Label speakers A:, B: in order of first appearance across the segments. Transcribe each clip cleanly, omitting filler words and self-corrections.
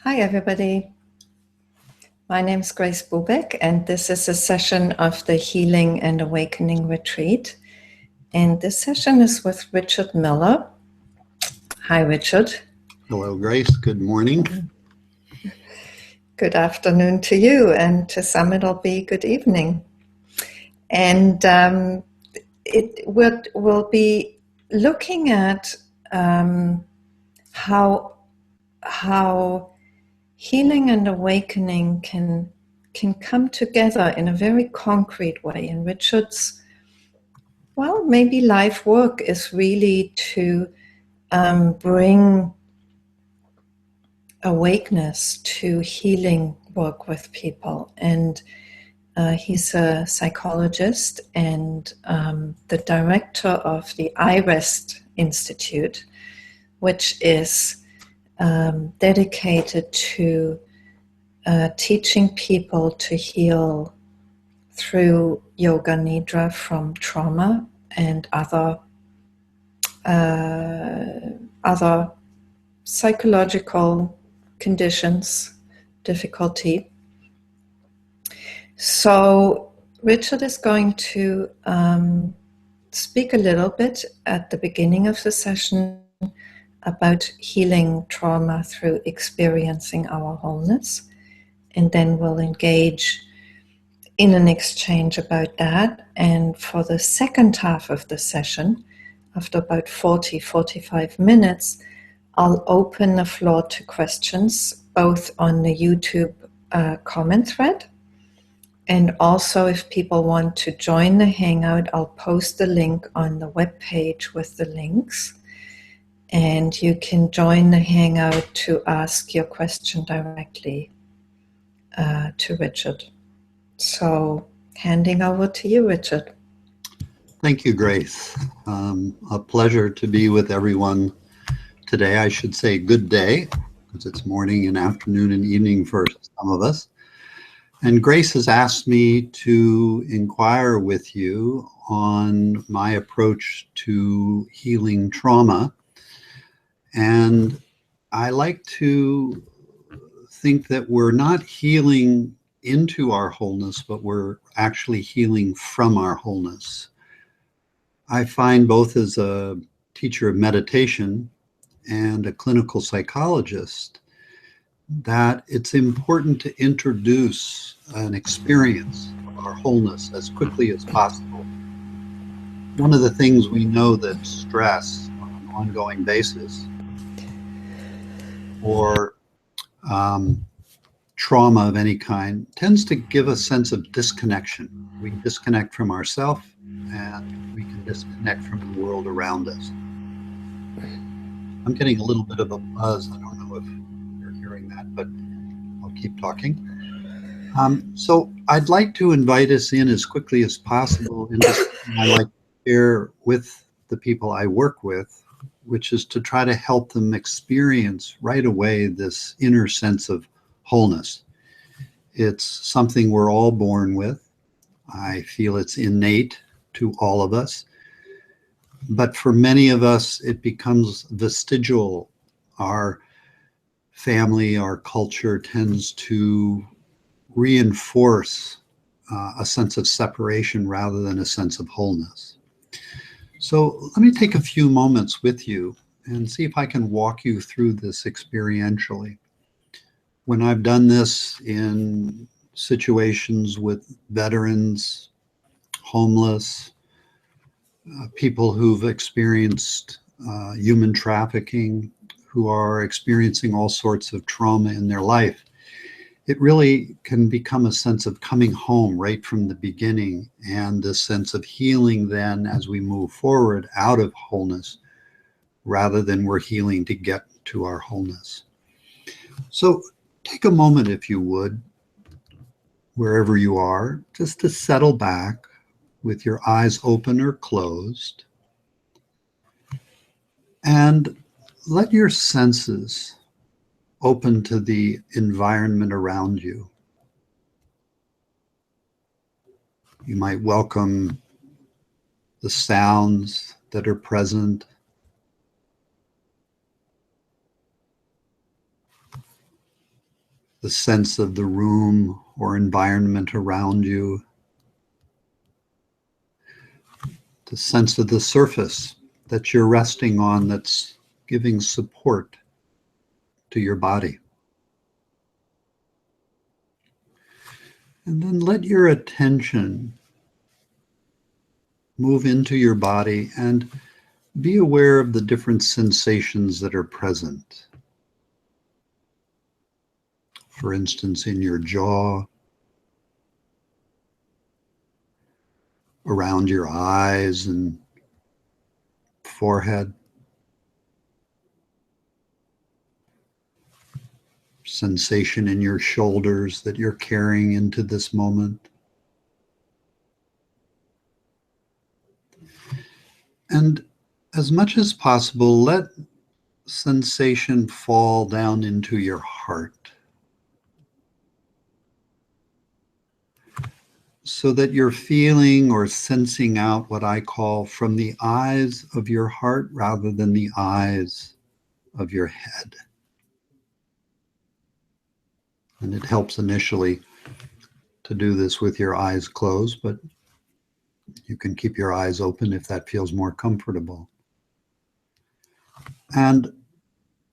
A: Hi, everybody. My name is Grace Bubeck, and this is a session of the Healing and Awakening Retreat. And this session is with Richard Miller. Hi, Richard.
B: Hello, Grace. Good morning.
A: Good afternoon to you, and to some it'll be good evening. And we'll be looking at how healing and awakening can come together in a very concrete way. And Richard's, maybe life work is really to bring awakeness to healing work with people. And he's a psychologist and the director of the iRest Institute, which is dedicated to teaching people to heal through yoga nidra from trauma and other psychological conditions, difficulty. So Richard is going to speak a little bit at the beginning of the session about healing trauma through experiencing our wholeness. And then we'll engage in an exchange about that. And for the second half of the session, after about 45 minutes, I'll open the floor to questions, both on the YouTube comment thread. And also, if people want to join the Hangout, I'll post the link on the webpage with the links. And you can join the Hangout to ask your question directly to Richard. So, handing over to you, Richard.
B: Thank you, Grace. A pleasure to be with everyone today. I should say good day, because it's morning and afternoon and evening for some of us. And Grace has asked me to inquire with you on my approach to healing trauma. And I like to think that we're not healing into our wholeness, but we're actually healing from our wholeness. I find, both as a teacher of meditation and a clinical psychologist, that it's important to introduce an experience of our wholeness as quickly as possible. One of the things we know that stress on an ongoing basis, or trauma of any kind, tends to give a sense of disconnection. We disconnect from ourselves, and we can disconnect from the world around us. I'm getting a little bit of a buzz. I don't know if you're hearing that, but I'll keep talking. So I'd like to invite us in as quickly as possible into something I like to share with the people I work with, which is to try to help them experience right away this inner sense of wholeness. It's something we're all born with. I feel it's innate to all of us. But for many of us, it becomes vestigial. Our family, our culture tends to reinforce a sense of separation rather than a sense of wholeness. So let me take a few moments with you and see if I can walk you through this experientially. When I've done this in situations with veterans, homeless, people who've experienced human trafficking, who are experiencing all sorts of trauma in their life, it really can become a sense of coming home right from the beginning, and this sense of healing then as we move forward out of wholeness, rather than we're healing to get to our wholeness. So take a moment, if you would, wherever you are, just to settle back with your eyes open or closed, and let your senses open to the environment around you. You might welcome the sounds that are present. the sense of the room or environment around you, the sense of the surface that you're resting on that's giving support to your body. And then let your attention move into your body and be aware of the different sensations that are present. For instance, in your jaw, around your eyes and forehead, sensation in your shoulders that you're carrying into this moment. And as much as possible, let sensation fall down into your heart so that you're feeling or sensing out what I call from the eyes of your heart rather than the eyes of your head. And it helps initially to do this with your eyes closed, but you can keep your eyes open if that feels more comfortable. And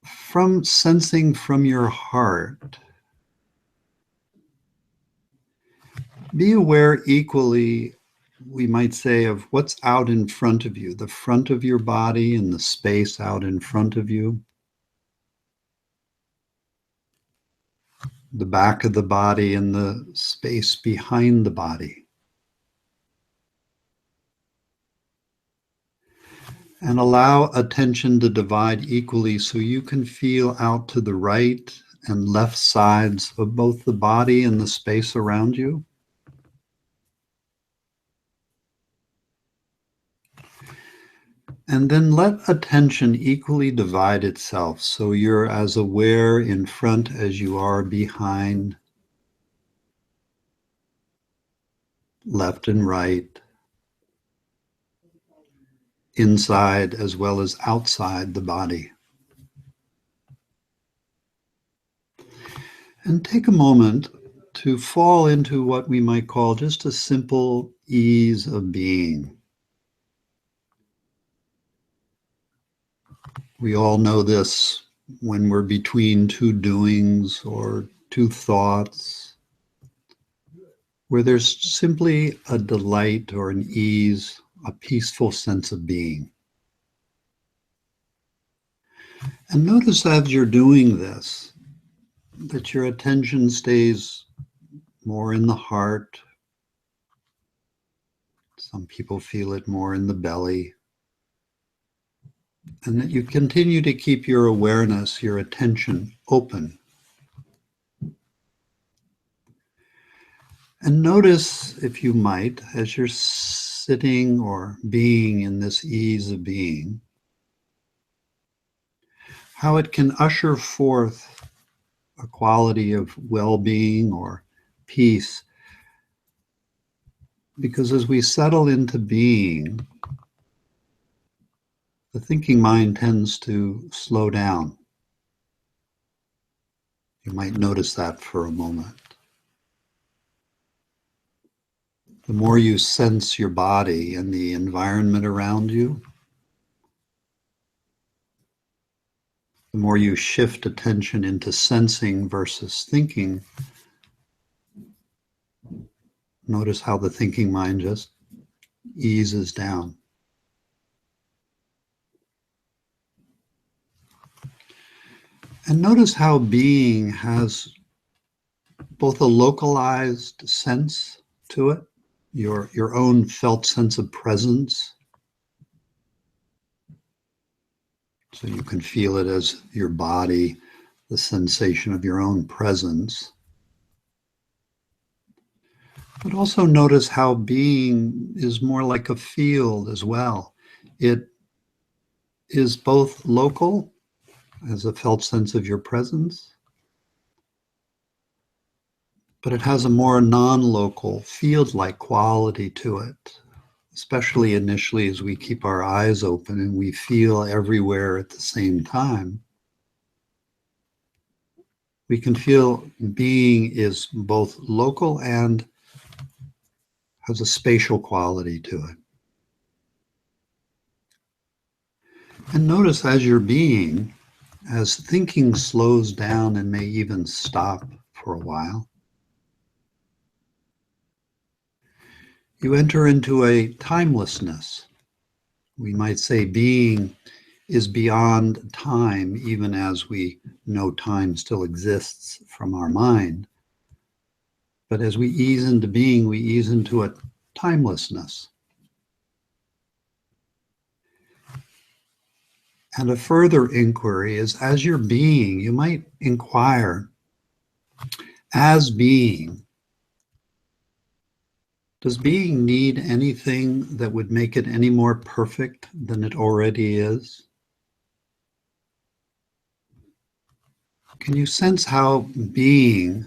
B: from sensing from your heart, be aware equally, we might say, of what's out in front of you, the front of your body and the space out in front of you, the back of the body and the space behind the body. And allow attention to divide equally so you can feel out to the right and left sides of both the body and the space around you. And then let attention equally divide itself so you're as aware in front as you are behind, left and right, inside as well as outside the body. And take a moment to fall into what we might call just a simple ease of being. We all know this when we're between two doings or two thoughts, where there's simply a delight or an ease, a peaceful sense of being. And notice as you're doing this, that your attention stays more in the heart. Some people feel it more in the belly. And that you continue to keep your awareness, your attention open. And notice, if you might, as you're sitting or being in this ease of being, how it can usher forth a quality of well-being or peace. Because as we settle into being, the thinking mind tends to slow down. You might notice that for a moment. The more you sense your body and the environment around you, the more you shift attention into sensing versus thinking, notice how the thinking mind just eases down. And notice how being has both a localized sense to it, your own felt sense of presence. So you can feel it as your body, the sensation of your own presence. But also notice how being is more like a field as well. It is both local, as a felt sense of your presence, but it has a more non-local, field-like quality to it, especially initially as we keep our eyes open and we feel everywhere at the same time. We can feel being is both local and has a spatial quality to it. And notice as you're being, as thinking slows down and may even stop for a while, you enter into a timelessness. We might say being is beyond time, even as we know time still exists from our mind. But as we ease into being, we ease into a timelessness. And a further inquiry is, as you're being, you might inquire, as being, does being need anything that would make it any more perfect than it already is? Can you sense how being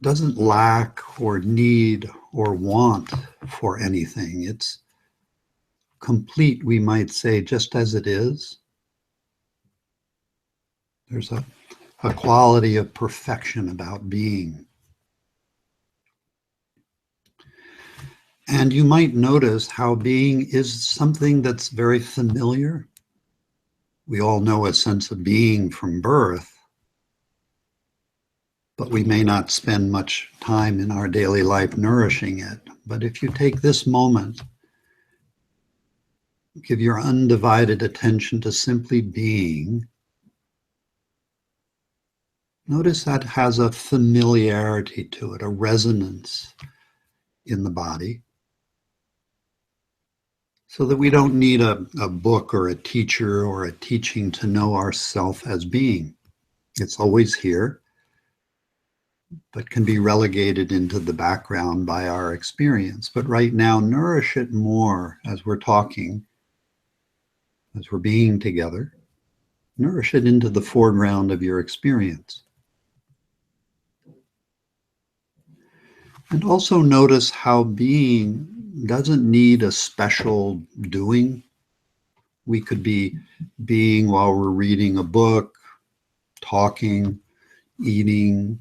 B: doesn't lack or need or want for anything? It's complete, we might say, just as it is. There's a quality of perfection about being. And you might notice how being is something that's very familiar. We all know a sense of being from birth, but we may not spend much time in our daily life nourishing it. But if you take this moment, give your undivided attention to simply being, notice that has a familiarity to it, a resonance in the body, so that we don't need a book or a teacher or a teaching to know ourself as being. It's always here, but can be relegated into the background by our experience. But right now, nourish it more as we're talking, as we're being together. Nourish it into the foreground of your experience. And also notice how being doesn't need a special doing. We could be being while we're reading a book, talking, eating,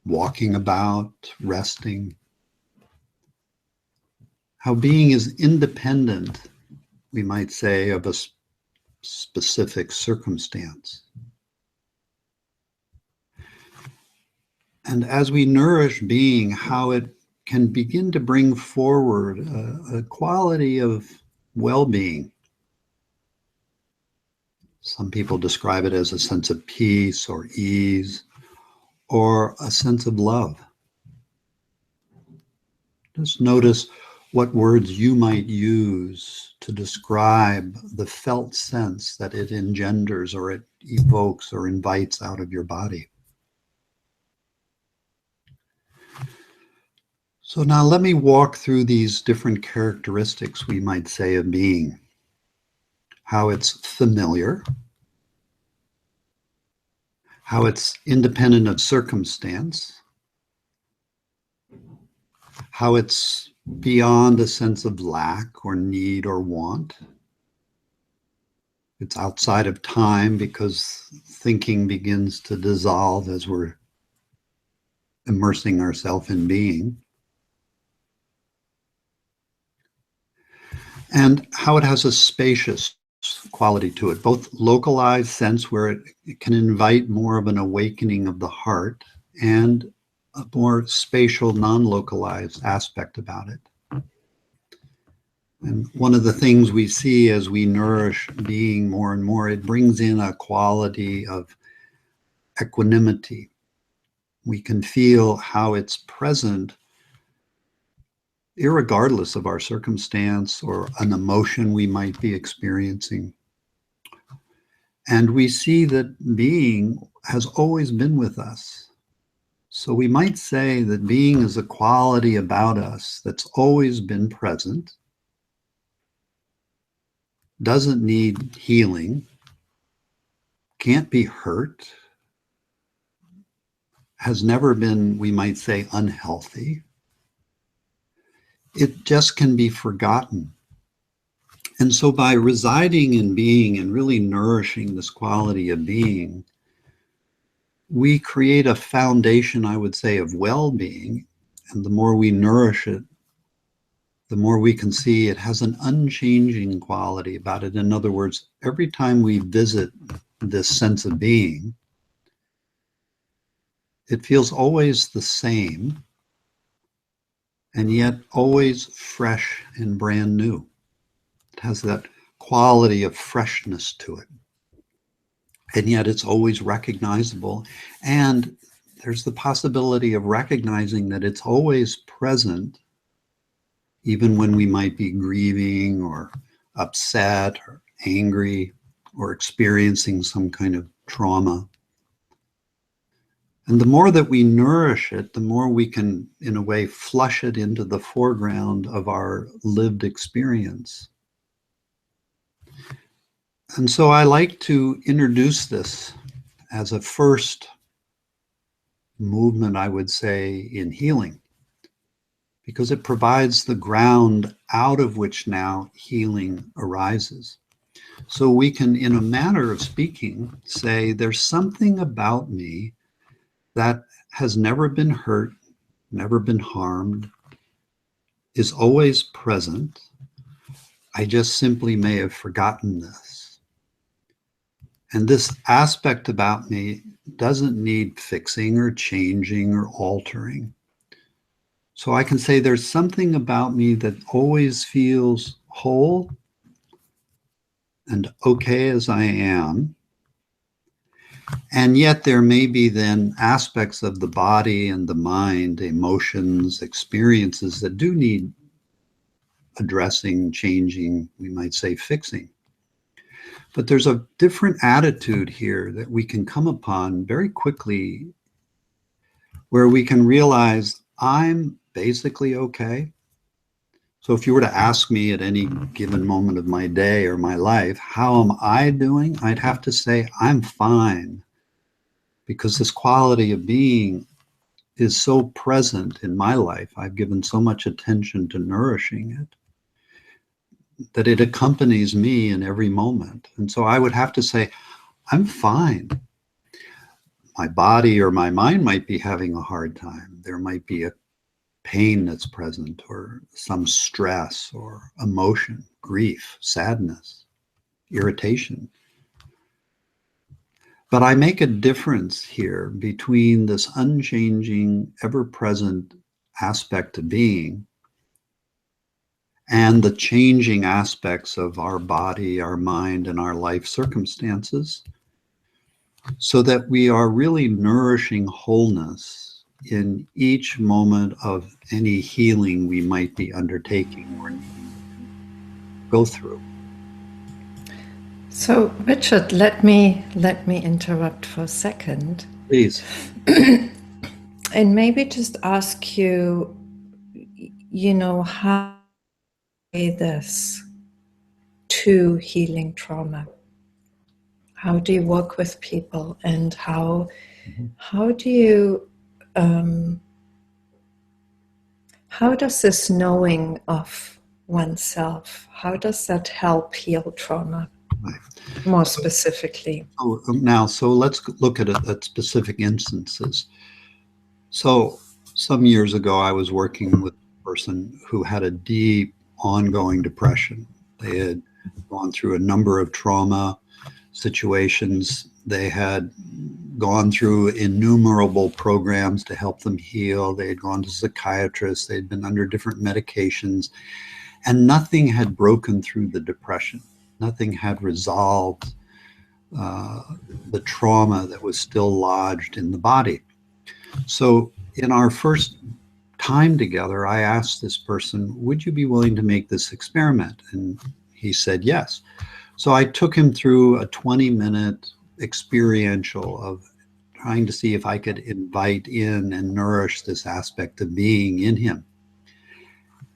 B: walking about, resting. How being is independent, we might say, of a specific circumstance. And as we nourish being, how it can begin to bring forward a quality of well-being. Some people describe it as a sense of peace or ease or a sense of love. Just notice what words you might use to describe the felt sense that it engenders or it evokes or invites out of your body. So now let me walk through these different characteristics, we might say, of being. How it's familiar, how it's independent of circumstance, how it's beyond a sense of lack or need or want. It's outside of time because thinking begins to dissolve as we're immersing ourselves in being. And how it has a spacious quality to it, both localized sense where it can invite more of an awakening of the heart and a more spatial, non-localized aspect about it. And one of the things we see as we nourish being more and more, it brings in a quality of equanimity. We can feel how it's present irregardless of our circumstance or an emotion we might be experiencing. And we see that being has always been with us. So we might say that being is a quality about us that's always been present, doesn't need healing, can't be hurt, has never been, we might say, unhealthy. It just can be forgotten. And so by residing in being and really nourishing this quality of being, we create a foundation, I would say, of well-being. And the more we nourish it, the more we can see it has an unchanging quality about it. In other words, every time we visit this sense of being, it feels always the same, and yet always fresh and brand new. It has that quality of freshness to it. And yet it's always recognizable. And there's the possibility of recognizing that it's always present, even when we might be grieving or upset or angry or experiencing some kind of trauma. And the more that we nourish it, the more we can, in a way, flush it into the foreground of our lived experience. And so I like to introduce this as a first movement, I would say, in healing, because it provides the ground out of which now healing arises. So we can, in a manner of speaking, say there's something about me that has never been hurt, never been harmed, is always present. I just simply may have forgotten this. And this aspect about me doesn't need fixing or changing or altering. So I can say there's something about me that always feels whole and okay as I am. And yet there may be then aspects of the body and the mind, emotions, experiences that do need addressing, changing, we might say fixing. But there's a different attitude here that we can come upon very quickly, where we can realize I'm basically okay. So if you were to ask me at any given moment of my day or my life, how am I doing? I'd have to say I'm fine, because this quality of being is so present in my life. I've given so much attention to nourishing it that it accompanies me in every moment. And so I would have to say, I'm fine. My body or my mind might be having a hard time. There might be a pain that's present, or some stress or emotion, grief, sadness, irritation. But I make a difference here between this unchanging, ever-present aspect of being and the changing aspects of our body, our mind, and our life circumstances, so that we are really nourishing wholeness in each moment of any healing we might be undertaking or go through.
A: So, Richard, let me interrupt for a second.
B: Please.
A: And maybe just ask you, how this to healing trauma. How do you work with people, and how do you how does this knowing of oneself, how does that help heal trauma?
B: Right.
A: More specifically.
B: So let's look at specific instances. So some years ago, I was working with a person who had a deep ongoing depression. They had gone through a number of trauma situations. They had gone through innumerable programs to help them heal. They had gone to psychiatrists. They'd been under different medications, and nothing had broken through the depression. Nothing had resolved the trauma that was still lodged in the body. So in our first time together, I asked this person, would you be willing to make this experiment? And he said yes. So I took him through a 20-minute experiential of trying to see if I could invite in and nourish this aspect of being in him.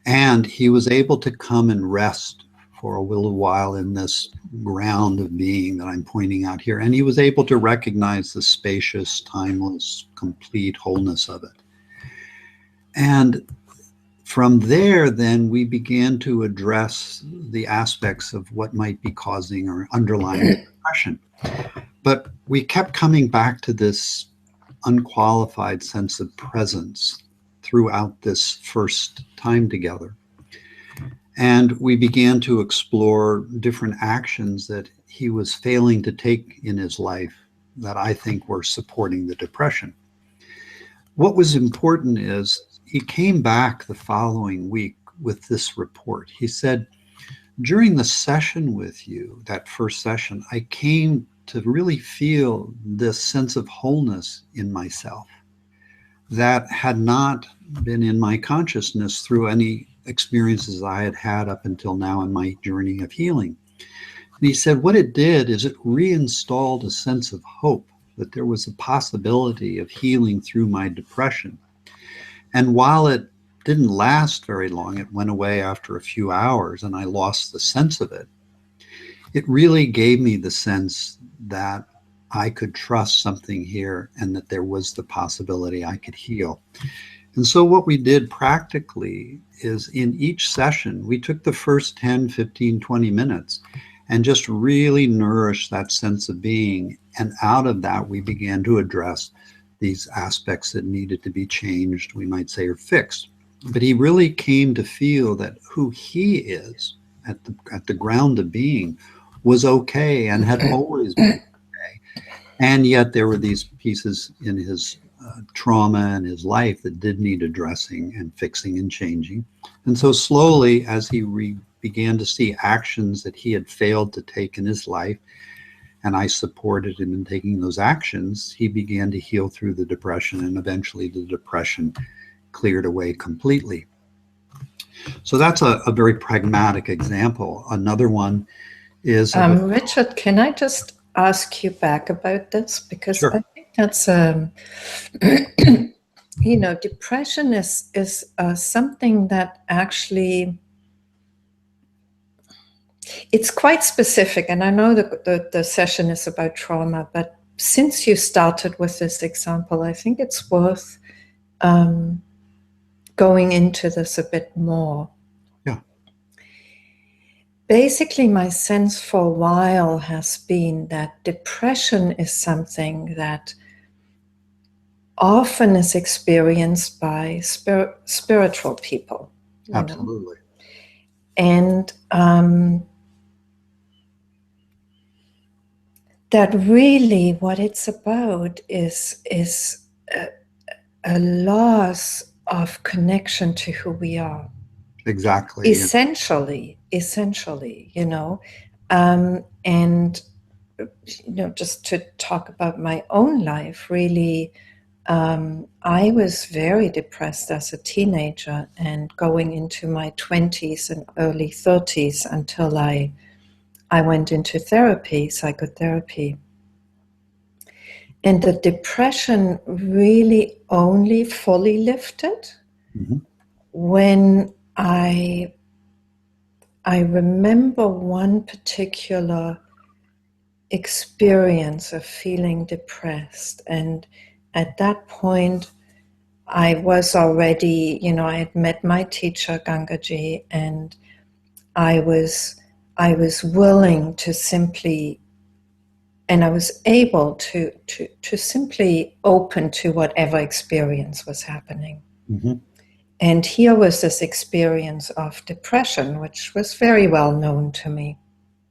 B: And he was able to come and rest for a little while in this ground of being that I'm pointing out here. And he was able to recognize the spacious, timeless, complete wholeness of it. And From there, then we began to address the aspects of what might be causing or underlying depression. But we kept coming back to this unqualified sense of presence throughout this first time together. And we began to explore different actions that he was failing to take in his life that I think were supporting the depression. What was important is he came back the following week with this report. He said, during the session with you, that first session, I came to really feel this sense of wholeness in myself that had not been in my consciousness through any experiences I had had up until now in my journey of healing. And he said what it did is it reinstalled a sense of hope that there was a possibility of healing through my depression. And while it didn't last very long, it went away after a few hours and I lost the sense of it. It really gave me the sense that I could trust something here and that there was the possibility I could heal. And so what we did practically is in each session, we took the first 10, 15, 20 minutes and just really nourished that sense of being. And out of that, we began to address these aspects that needed to be changed, we might say, or fixed. But he really came to feel that who he is at the ground of being was okay and had always been okay. And yet there were these pieces in his trauma and his life that did need addressing and fixing and changing. And so slowly, as he began to see actions that he had failed to take in his life, and I supported him in taking those actions, he began to heal through the depression, and eventually the depression cleared away completely. So that's a very pragmatic example. Another one is...
A: Richard, can I just ask you back about this? Because
B: Sure.
A: I think that's, depression is something that actually, it's quite specific. And I know the session is about trauma, but since you started with this example, I think it's worth going into this a bit more.
B: Yeah.
A: Basically, my sense for a while has been that depression is something that often is experienced by spiritual people.
B: Absolutely.
A: And that really what it's about is a loss of connection to who we are.
B: Exactly.
A: Essentially, and just to talk about my own life, really, I was very depressed as a teenager and going into my 20s and early 30s until I went into therapy, psychotherapy. And the depression really only fully lifted when I remember one particular experience of feeling depressed. And at that point, I was already, I had met my teacher, Gangaji, and I was willing to simply, and I was able to simply open to whatever experience was happening.
B: Mm-hmm.
A: And here was this experience of depression, which was very well known to me.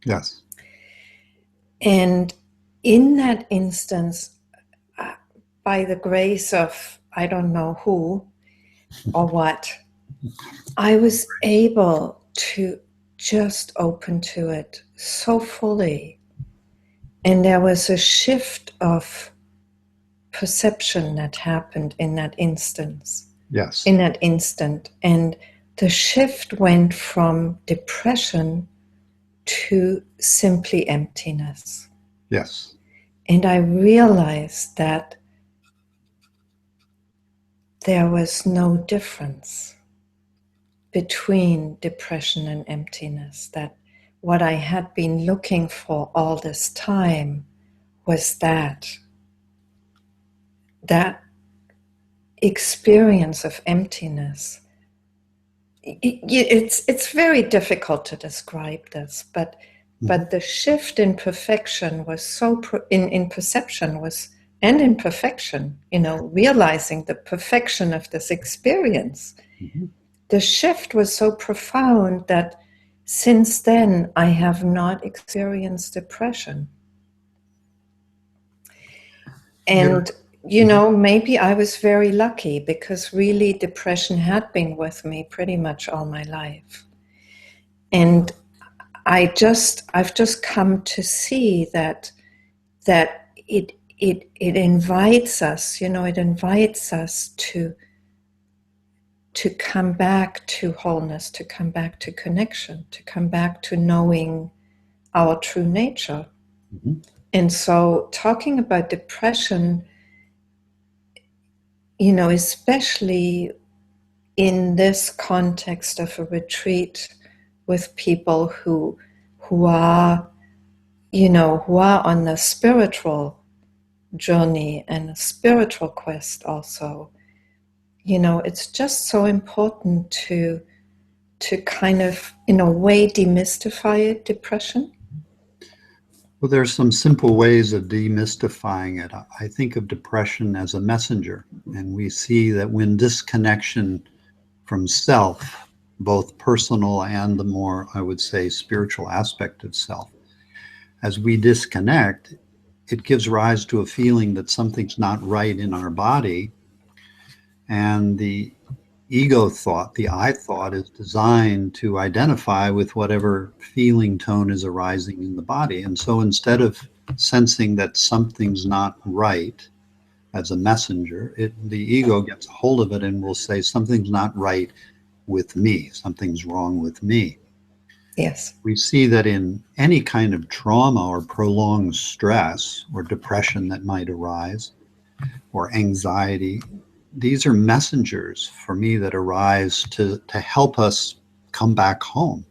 B: Yes.
A: And in that instance, by the grace of I don't know who or what, I was able to just open to it so fully. And there was a shift of perception that happened in that instance.
B: Yes.
A: In that instant. And the shift went from depression to simply emptiness.
B: Yes.
A: And I realized that there was no difference between depression and emptiness, that what I had been looking for all this time was that experience of emptiness it's very difficult to describe this, but the shift in perfection was so in perception was, and in perfection, realizing the perfection of this experience.
B: Mm-hmm.
A: The shift was so profound that since then I have not experienced depression. And maybe I was very lucky, because really depression had been with me pretty much all my life. And I've just come to see that it invites us, it invites us to come back to wholeness, to come back to connection, to come back to knowing our true nature.
B: Mm-hmm.
A: And so talking about depression, especially in this context of a retreat with people who are on the spiritual journey and a spiritual quest also, it's just so important to kind of, in a way, demystify depression.
B: Well, there's some simple ways of demystifying it. I think of depression as a messenger, and we see that when disconnection from self, both personal and the more, I would say, spiritual aspect of self, as we disconnect, it gives rise to a feeling that something's not right in our body. And the ego thought, the I thought, is designed to identify with whatever feeling tone is arising in the body. And so instead of sensing that something's not right as a messenger, the ego gets a hold of it and will say, something's not right with me, something's wrong with me.
A: Yes.
B: We see that in any kind of trauma or prolonged stress or depression that might arise, or anxiety, these are messengers for me that arise to help us come back home.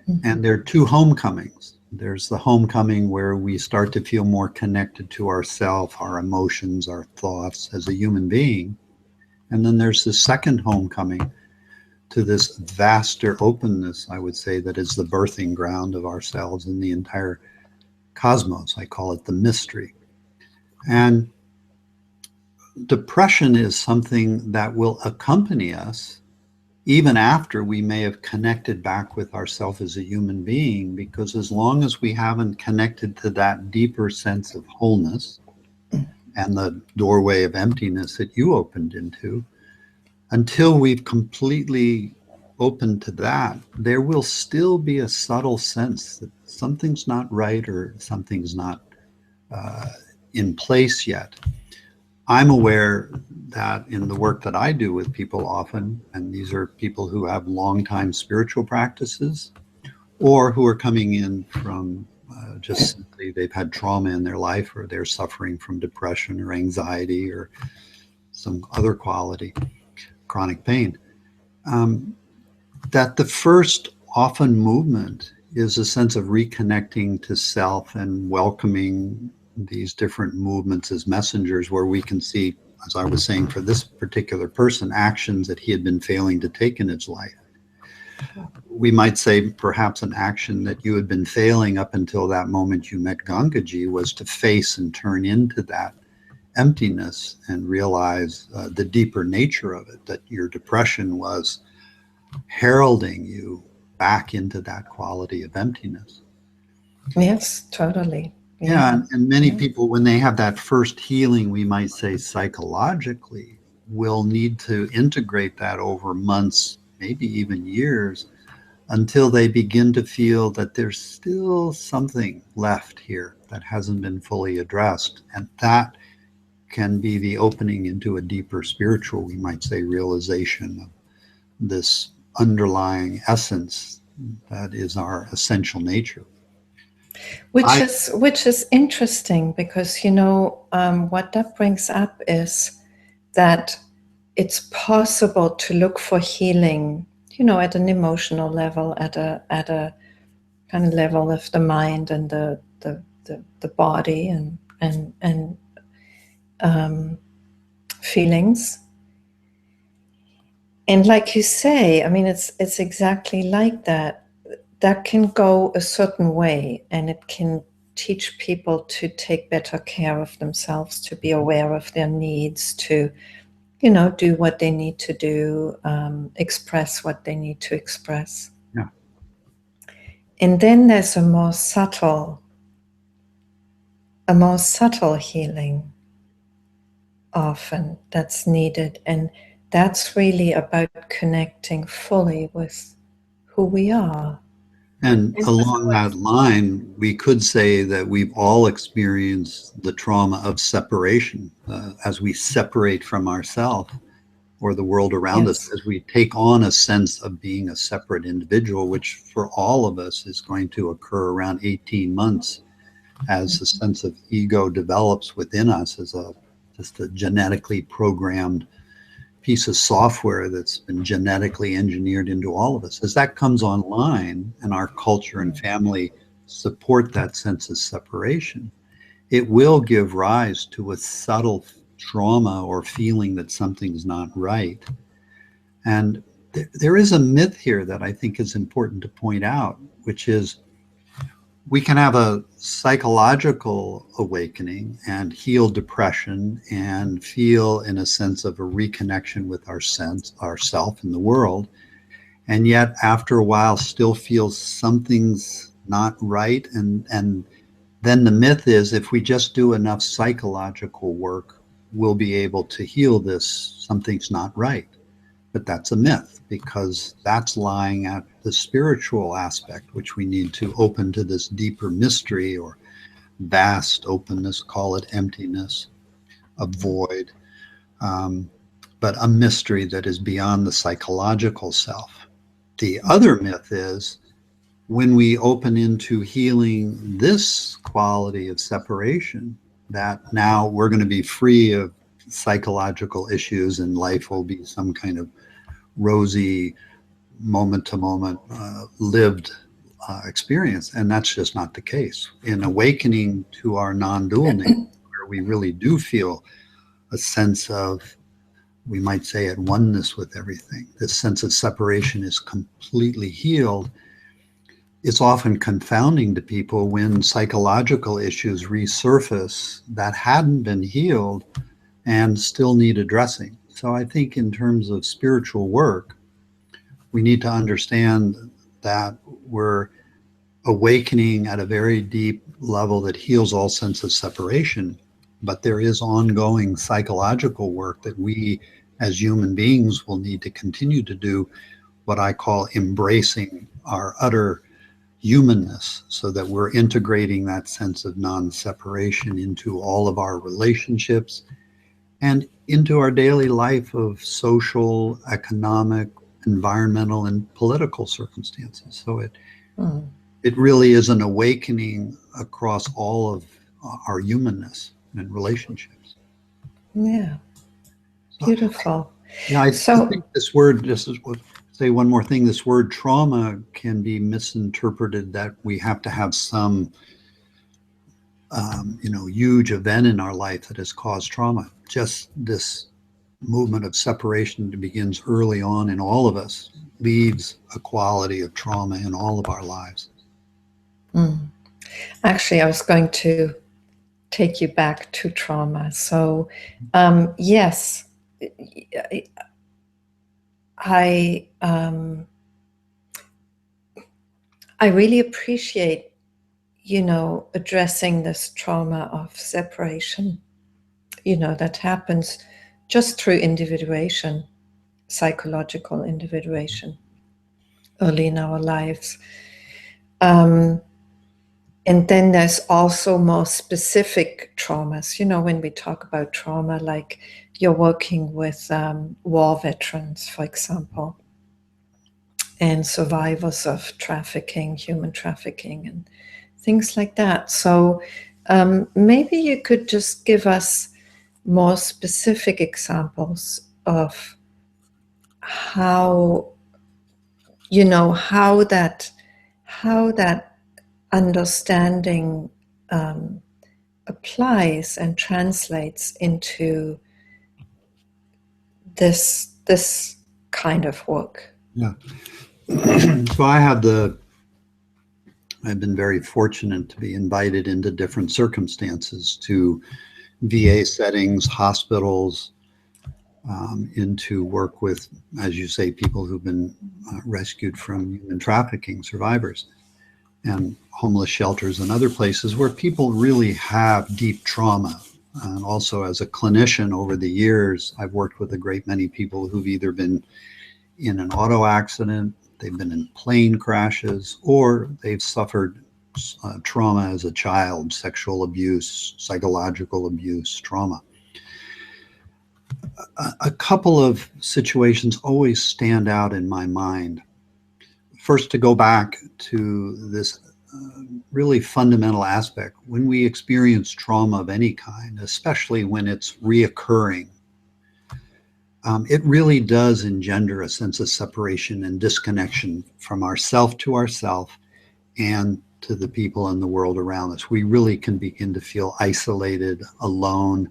B: Mm-hmm. And there are two homecomings. There's the homecoming where we start to feel more connected to ourself, our emotions, our thoughts as a human being. And then there's the second homecoming to this vaster openness, I would say, that is the birthing ground of ourselves and the entire cosmos. I call it the mystery. And depression is something that will accompany us even after we may have connected back with ourselves as a human being, because as long as we haven't connected to that deeper sense of wholeness and the doorway of emptiness that you opened into, until we've completely opened to that, there will still be a subtle sense that something's not right or something's not in place yet. I'm aware that in the work that I do with people often, and these are people who have long-time spiritual practices or who are coming in from just simply they've had trauma in their life, or they're suffering from depression or anxiety or some other quality, chronic pain, that the first often movement is a sense of reconnecting to self and welcoming these different movements as messengers, where we can see, as I was saying, for this particular person, actions that he had been failing to take in his life. We might say perhaps an action that you had been failing up until that moment you met Gangaji was to face and turn into that emptiness and realize the deeper nature of it, that your depression was heralding you back into that quality of emptiness.
A: Yes, totally.
B: Yeah, and many people, when they have that first healing, we might say psychologically, will need to integrate that over months, maybe even years, until they begin to feel that there's still something left here that hasn't been fully addressed. And that can be the opening into a deeper spiritual, we might say, realization of this underlying essence that is our essential nature.
A: Which is interesting, because what that brings up is that it's possible to look for healing, at an emotional level, at a kind of level of the mind and the body and feelings. And like you say, I mean, it's exactly like that. That can go a certain way, and it can teach people to take better care of themselves, to be aware of their needs, to, do what they need to do, express what they need to express.
B: Yeah.
A: And then there's a more subtle healing often that's needed. And that's really about connecting fully with who we are.
B: And along that line, we could say that we've all experienced the trauma of separation as we separate from ourselves or the world around us,
A: Yes.
B: as we take on a sense of being a separate individual, which for all of us is going to occur around 18 months as the sense of ego develops within us as just a genetically programmed piece of software that's been genetically engineered into all of us. As that comes online and our culture and family support that sense of separation, it will give rise to a subtle trauma or feeling that something's not right. And there is a myth here that I think is important to point out, which is we can have a psychological awakening and heal depression and feel in a sense of a reconnection with ourself in the world, and yet after a while still feel something's not right. And then the myth is if we just do enough psychological work, we'll be able to heal this something's not right. But that's a myth, because that's lying at the spiritual aspect, which we need to open to this deeper mystery or vast openness, call it emptiness, a void, but a mystery that is beyond the psychological self. The other myth is when we open into healing this quality of separation, that now we're going to be free of psychological issues and life will be some kind of rosy, moment to moment lived experience. And that's just not the case. In awakening to our non dual nature, where we really do feel a sense of, we might say, at oneness with everything, this sense of separation is completely healed. It's often confounding to people when psychological issues resurface that hadn't been healed and still need addressing. So I think in terms of spiritual work, we need to understand that we're awakening at a very deep level that heals all sense of separation, but there is ongoing psychological work that we as human beings will need to continue to do, what I call embracing our utter humanness, so that we're integrating that sense of non-separation into all of our relationships and into our daily life of social, economic, environmental, and political circumstances. So it really is an awakening across all of our humanness and relationships.
A: Yeah.
B: So,
A: Beautiful.
B: yeah, I
A: So,
B: think this word, just as say one more thing, this word trauma can be misinterpreted that we have to have some huge event in our life that has caused trauma. Just this movement of separation that begins early on in all of us leaves a quality of trauma in all of our lives.
A: actually, I was going to take you back to trauma. So, yes, I I really appreciate, addressing this trauma of separation, that happens just through individuation, psychological individuation early in our lives. And then there's also more specific traumas. When we talk about trauma, like you're working with war veterans, for example, and survivors of trafficking, human trafficking, and things like that. So maybe you could just give us more specific examples of how, how that understanding applies and translates into this kind of work?
B: Yeah. So I've been very fortunate to be invited into different circumstances, to VA settings, hospitals, into work with, as you say, people who've been rescued from human trafficking survivors, and homeless shelters and other places where people really have deep trauma. And also, as a clinician over the years, I've worked with a great many people who've either been in an auto accident, they've been in plane crashes, or they've suffered trauma as a child, sexual abuse, psychological abuse, trauma. A couple of situations always stand out in my mind. First, to go back to this really fundamental aspect. When we experience trauma of any kind, especially when it's reoccurring, it really does engender a sense of separation and disconnection from ourself to ourself and to the people in the world around us. We really can begin to feel isolated, alone,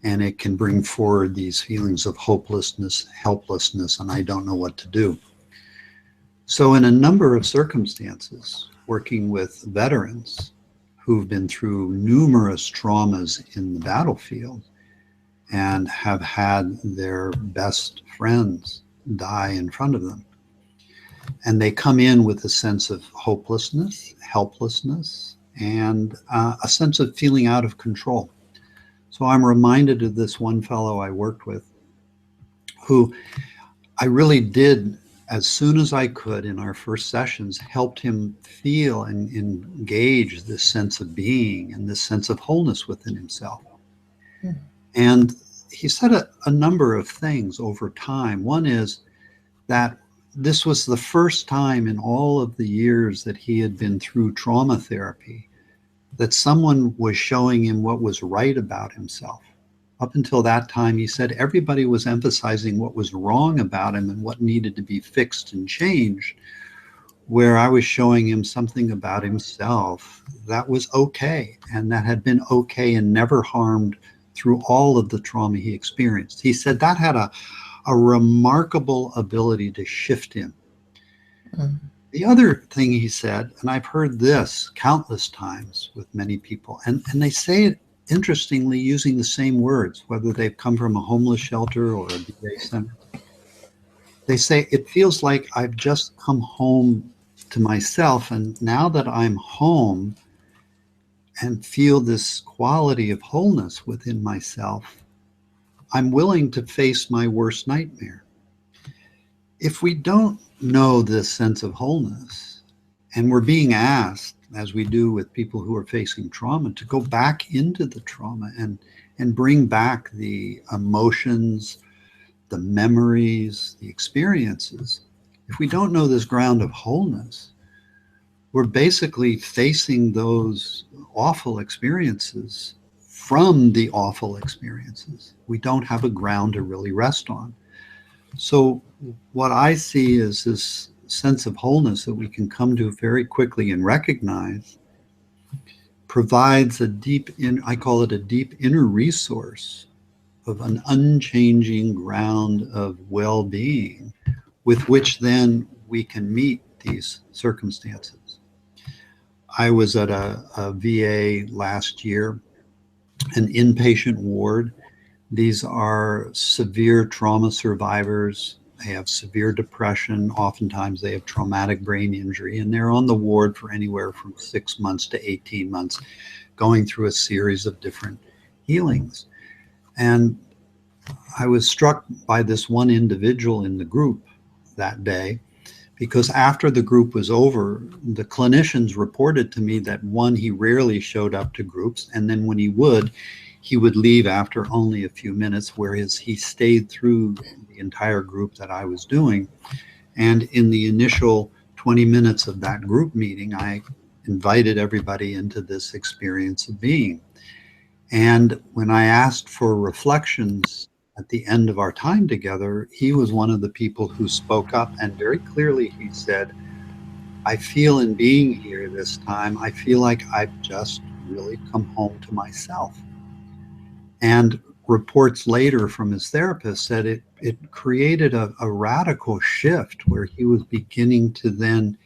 B: and it can bring forward these feelings of hopelessness, helplessness, and I don't know what to do. So in a number of circumstances, working with veterans who've been through numerous traumas in the battlefield and have had their best friends die in front of them, and they come in with a sense of hopelessness, helplessness, and a sense of feeling out of control. So I'm reminded of this one fellow I worked with who I really did, as soon as I could in our first sessions, helped him feel and engage this sense of being and this sense of wholeness within himself. Mm. And he said a number of things over time. One is that this was the first time in all of the years that he had been through trauma therapy that someone was showing him what was right about himself. Up until that time, he said everybody was emphasizing what was wrong about him and what needed to be fixed and changed, where I was showing him something about himself that was okay, and that had been okay and never harmed through all of the trauma he experienced. He said that had a remarkable ability to shift him. Mm. The other thing he said, and I've heard this countless times with many people, and they say it interestingly using the same words, whether they've come from a homeless shelter or a VA center. They say, it feels like I've just come home to myself, and now that I'm home and feel this quality of wholeness within myself, I'm willing to face my worst nightmare. If we don't know this sense of wholeness, and we're being asked, as we do with people who are facing trauma, to go back into the trauma and bring back the emotions, the memories, the experiences. If we don't know this ground of wholeness, we're basically facing those awful experiences from the awful experiences. We don't have a ground to really rest on. So what I see is this sense of wholeness that we can come to very quickly and recognize provides a deep, I call it a deep inner resource of an unchanging ground of well-being with which then we can meet these circumstances. I was at a VA last year, an inpatient ward. These are severe trauma survivors. They have severe depression. Oftentimes they have traumatic brain injury, and they're on the ward for anywhere from 6 months to 18 months, going through a series of different healings. And I was struck by this one individual in the group that day, because after the group was over, the clinicians reported to me that, one, he rarely showed up to groups, and then when he would leave after only a few minutes, whereas he stayed through the entire group that I was doing. And in the initial 20 minutes of that group meeting, I invited everybody into this experience of being. And when I asked for reflections at the end of our time together, he was one of the people who spoke up, and very clearly he said, I feel in being here this time, I feel like I've just really come home to myself. And reports later from his therapist said it created a radical shift where he was beginning to then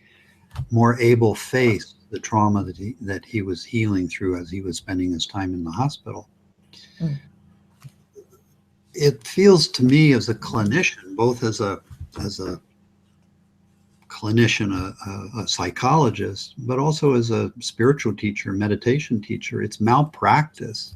B: more able face the trauma that he was healing through as he was spending his time in the hospital.
A: Mm.
B: It feels to me as a clinician, both as a clinician, a psychologist, but also as a spiritual teacher, meditation teacher, it's malpractice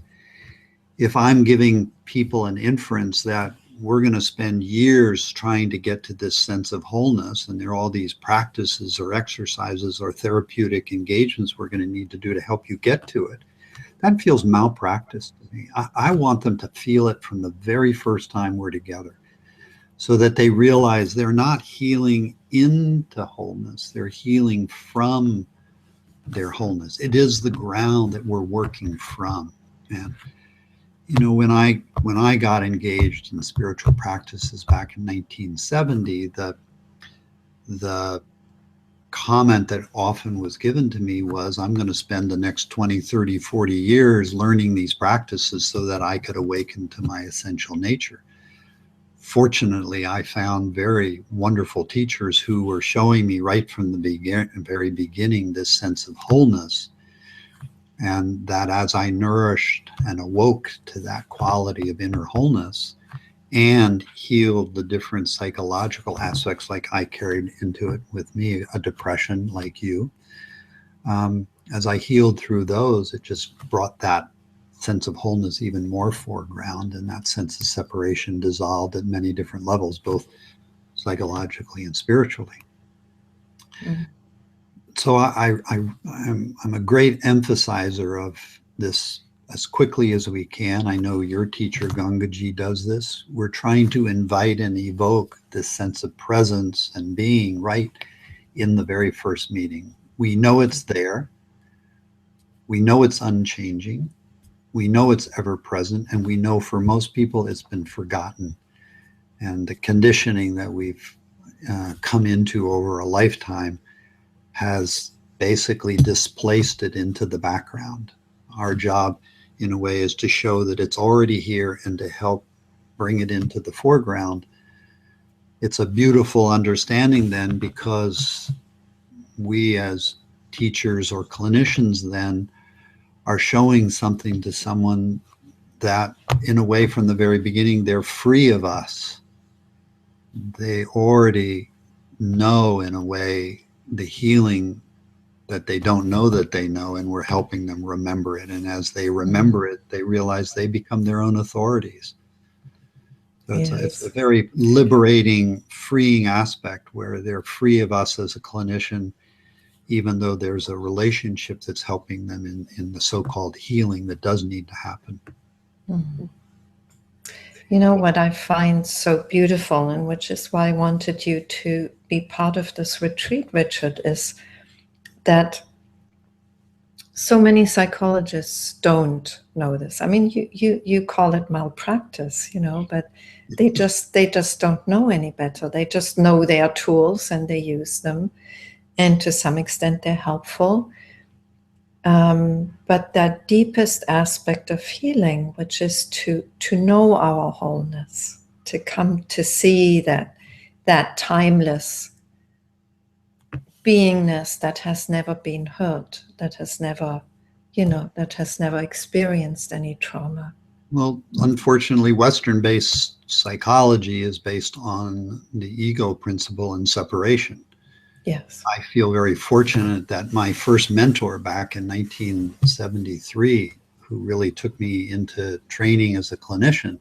B: if I'm giving people an inference that we're going to spend years trying to get to this sense of wholeness, and there are all these practices or exercises or therapeutic engagements we're going to need to do to help you get to it. That feels malpractice to me. I want them to feel it from the very first time we're together, so that they realize they're not healing into wholeness, they're healing from their wholeness. It is the ground that we're working from. And when I got engaged in spiritual practices back in 1970, the comment that often was given to me was, I'm going to spend the next 20, 30, 40 years learning these practices so that I could awaken to my essential nature. Fortunately, I found very wonderful teachers who were showing me right from the very beginning this sense of wholeness, and that as I nourished and awoke to that quality of inner wholeness and healed the different psychological aspects, like I carried into it with me, a depression like you, as I healed through those, it just brought that sense of wholeness even more foreground, and that sense of separation dissolved at many different levels, both psychologically and spiritually. Mm. So I'm a great emphasizer of this as quickly as we can. I know your teacher Gangaji does this. We're trying to invite and evoke this sense of presence and being right in the very first meeting. We know it's there. We know it's unchanging. We know it's ever present, and we know for most people it's been forgotten. And the conditioning that we've come into over a lifetime has basically displaced it into the background. Our job, in a way, is to show that it's already here and to help bring it into the foreground. It's a beautiful understanding then, because we as teachers or clinicians then are showing something to someone that, in a way, from the very beginning, they're free of us. They already know, in a way, the healing that they don't know that they know, and we're helping them remember it. And as they remember it, they realize they become their own authorities. So it's a very liberating, freeing aspect where they're free of us as a clinician, even though there's a relationship that's helping them in the so-called healing that does need to happen.
A: Mm-hmm. You know what I find so beautiful, and which is why I wanted you to be part of this retreat, Richard, is that so many psychologists don't know this. I mean, you call it malpractice, but they just don't know any better. They just know they are tools and they use them, and to some extent they're helpful. But that deepest aspect of healing, which is to know our wholeness, to come to see that timeless beingness that has never been hurt, that has never experienced any trauma.
B: Well, unfortunately, Western-based psychology is based on the ego principle and separation.
A: Yes.
B: I feel very fortunate that my first mentor back in 1973, who really took me into training as a clinician,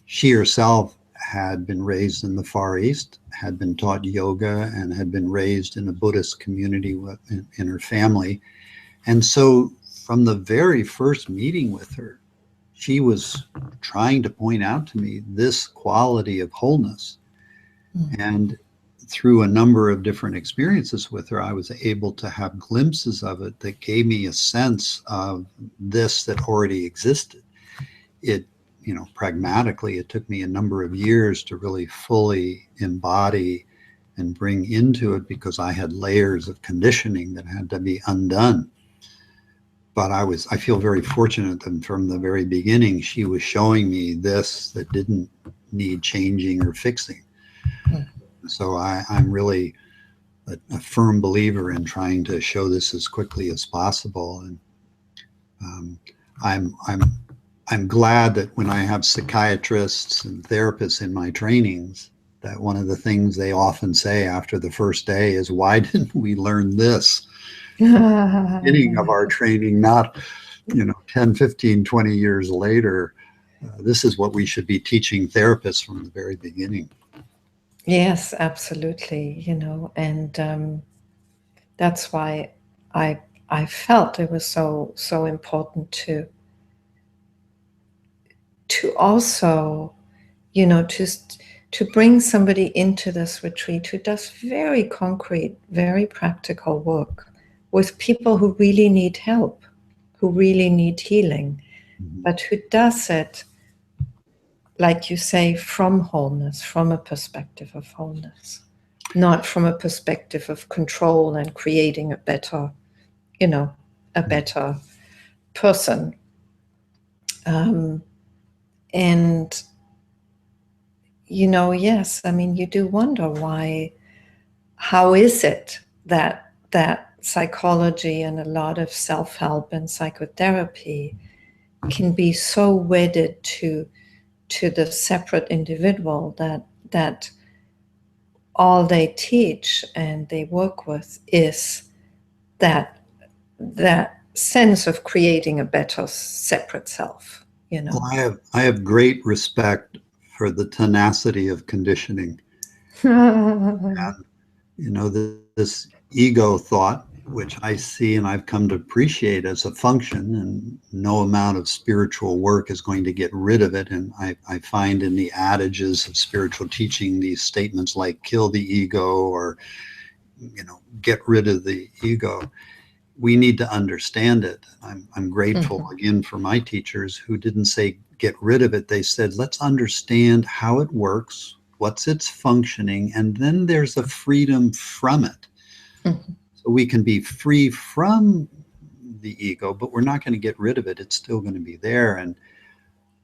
B: she herself had been raised in the Far East, had been taught yoga, and had been raised in a Buddhist community in her family. And so from the very first meeting with her, she was trying to point out to me this quality of wholeness. Mm-hmm. And through a number of different experiences with her, I was able to have glimpses of it that gave me a sense of this that already existed. It, pragmatically, it took me a number of years to really fully embody and bring into it, because I had layers of conditioning that had to be undone. But I feel very fortunate that from the very beginning, she was showing me this that didn't need changing or fixing.
A: Mm.
B: So I'm really a firm believer in trying to show this as quickly as possible. And um, I'm, I'm, I'm glad that when I have psychiatrists and therapists in my trainings, that one of the things they often say after the first day is, why didn't we learn this beginning of our training, not 10, 15, 20 years later? This is what we should be teaching therapists from the very beginning.
A: Yes, absolutely. And that's why I felt it was so important to also, to bring somebody into this retreat who does very concrete, very practical work with people who really need help, who really need healing, but who does it, like you say, from wholeness, from a perspective of wholeness, not from a perspective of control and creating a better person. And yes, I mean, you do wonder how is it that psychology and a lot of self-help and psychotherapy can be so wedded to the separate individual that all they teach and they work with is that sense of creating a better separate self.
B: Well, I have great respect for the tenacity of conditioning. This ego thought, which I see and I've come to appreciate as a function, and no amount of spiritual work is going to get rid of it. And I find in the adages of spiritual teaching these statements like kill the ego or, get rid of the ego. We need to understand it. I'm grateful again for my teachers who didn't say get rid of it. They said, let's understand how it works, what's its functioning, and then there's a freedom from it. So we can be free from the ego, but we're not going to get rid of it. It's still going to be there. And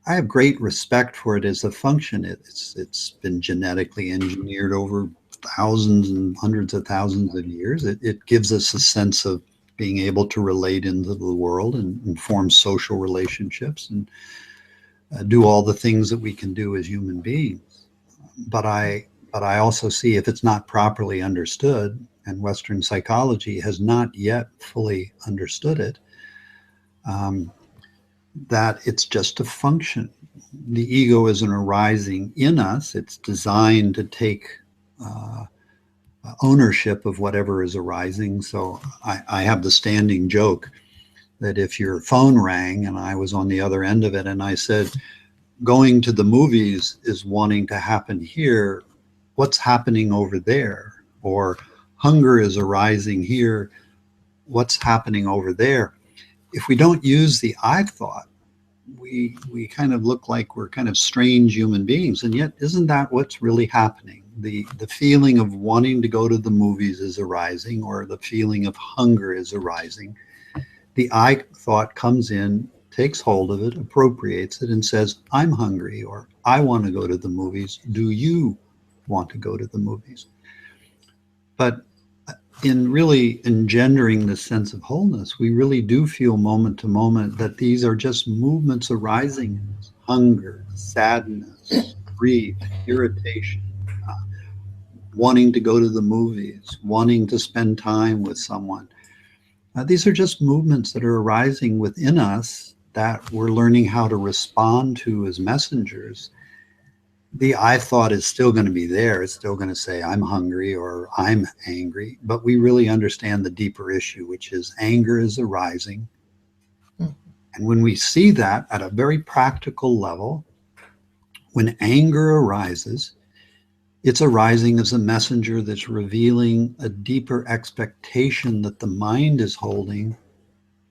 B: I have great respect for it as a function. It's been genetically engineered over thousands and hundreds of thousands of years. It gives us a sense of being able to relate into the world and form social relationships and do all the things that we can do as human beings. But I also see if it's not properly understood, and Western psychology has not yet fully understood it, that it's just a function. The ego isn't arising in us. It's designed to take ownership of whatever is arising. So I have the standing joke that if your phone rang and I was on the other end of it and I said, going to the movies is wanting to happen here, what's happening over there? Or hunger is arising here, what's happening over there? If we don't use the I thought, we kind of look like we're kind of strange human beings. And yet, isn't that what's really happening? The feeling of wanting to go to the movies is arising, or the feeling of hunger is arising. The I thought comes in, takes hold of it, appropriates it, and says, I'm hungry, or I want to go to the movies. Do you want to go to the movies? But in really engendering this sense of wholeness, we really do feel moment to moment that these are just movements arising: hunger, sadness, grief, irritation, wanting to go to the movies, wanting to spend time with someone. These are just movements that are arising within us that we're learning how to respond to as messengers. The I thought is still going to be there. It's still going to say, I'm hungry or I'm angry. But we really understand the deeper issue, which is anger is arising. And when we see that at a very practical level, when anger arises, it's arising as a messenger that's revealing a deeper expectation that the mind is holding,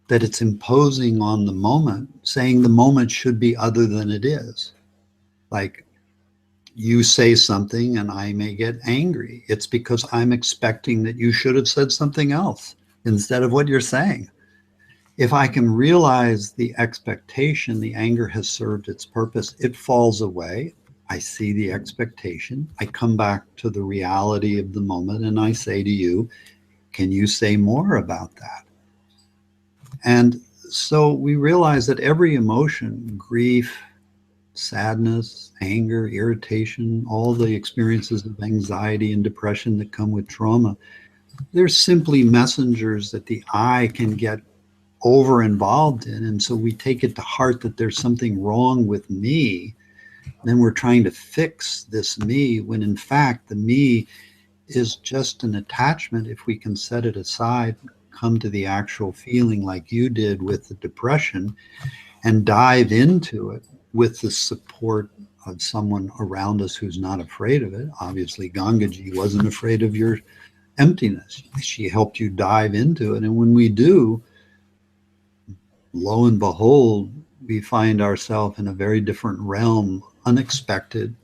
B: that it's imposing on the moment, saying the moment should be other than it is. Like, you say something and I may get angry. It's because I'm expecting that you should have said something else instead of what you're saying. If I can realize the expectation, the anger has served its purpose, it falls away. I see the expectation. I come back to the reality of the moment and I say to you, can you say more about that? And so we realize that every emotion, grief, sadness, anger, irritation, all the experiences of anxiety and depression that come with trauma, they're simply messengers that the I can get over involved in. And so we take it to heart that there's something wrong with me. Then we're trying to fix this me when in fact the me is just an attachment. If we can set it aside, come to the actual feeling like you did with the depression and dive into it with the support of someone around us who's not afraid of it. Obviously, Gangaji wasn't afraid of your emptiness. She helped you dive into it. And when we do, lo and behold, we find ourselves in a very different realm, unexpected,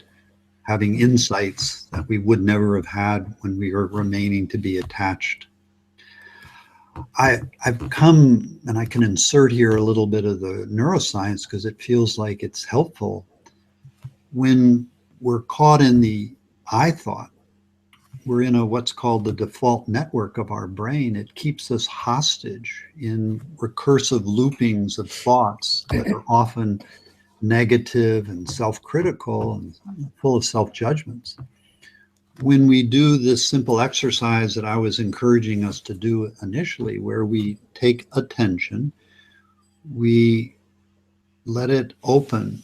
B: having insights that we would never have had when we were remaining to be attached. I've come, and I can insert here a little bit of the neuroscience because it feels like it's helpful. When we're caught in the I thought, we're in what's called the default network of our brain. It keeps us hostage in recursive loopings of thoughts that are often negative and self-critical and full of self-judgments. When we do this simple exercise that I was encouraging us to do initially, where we take attention, we let it open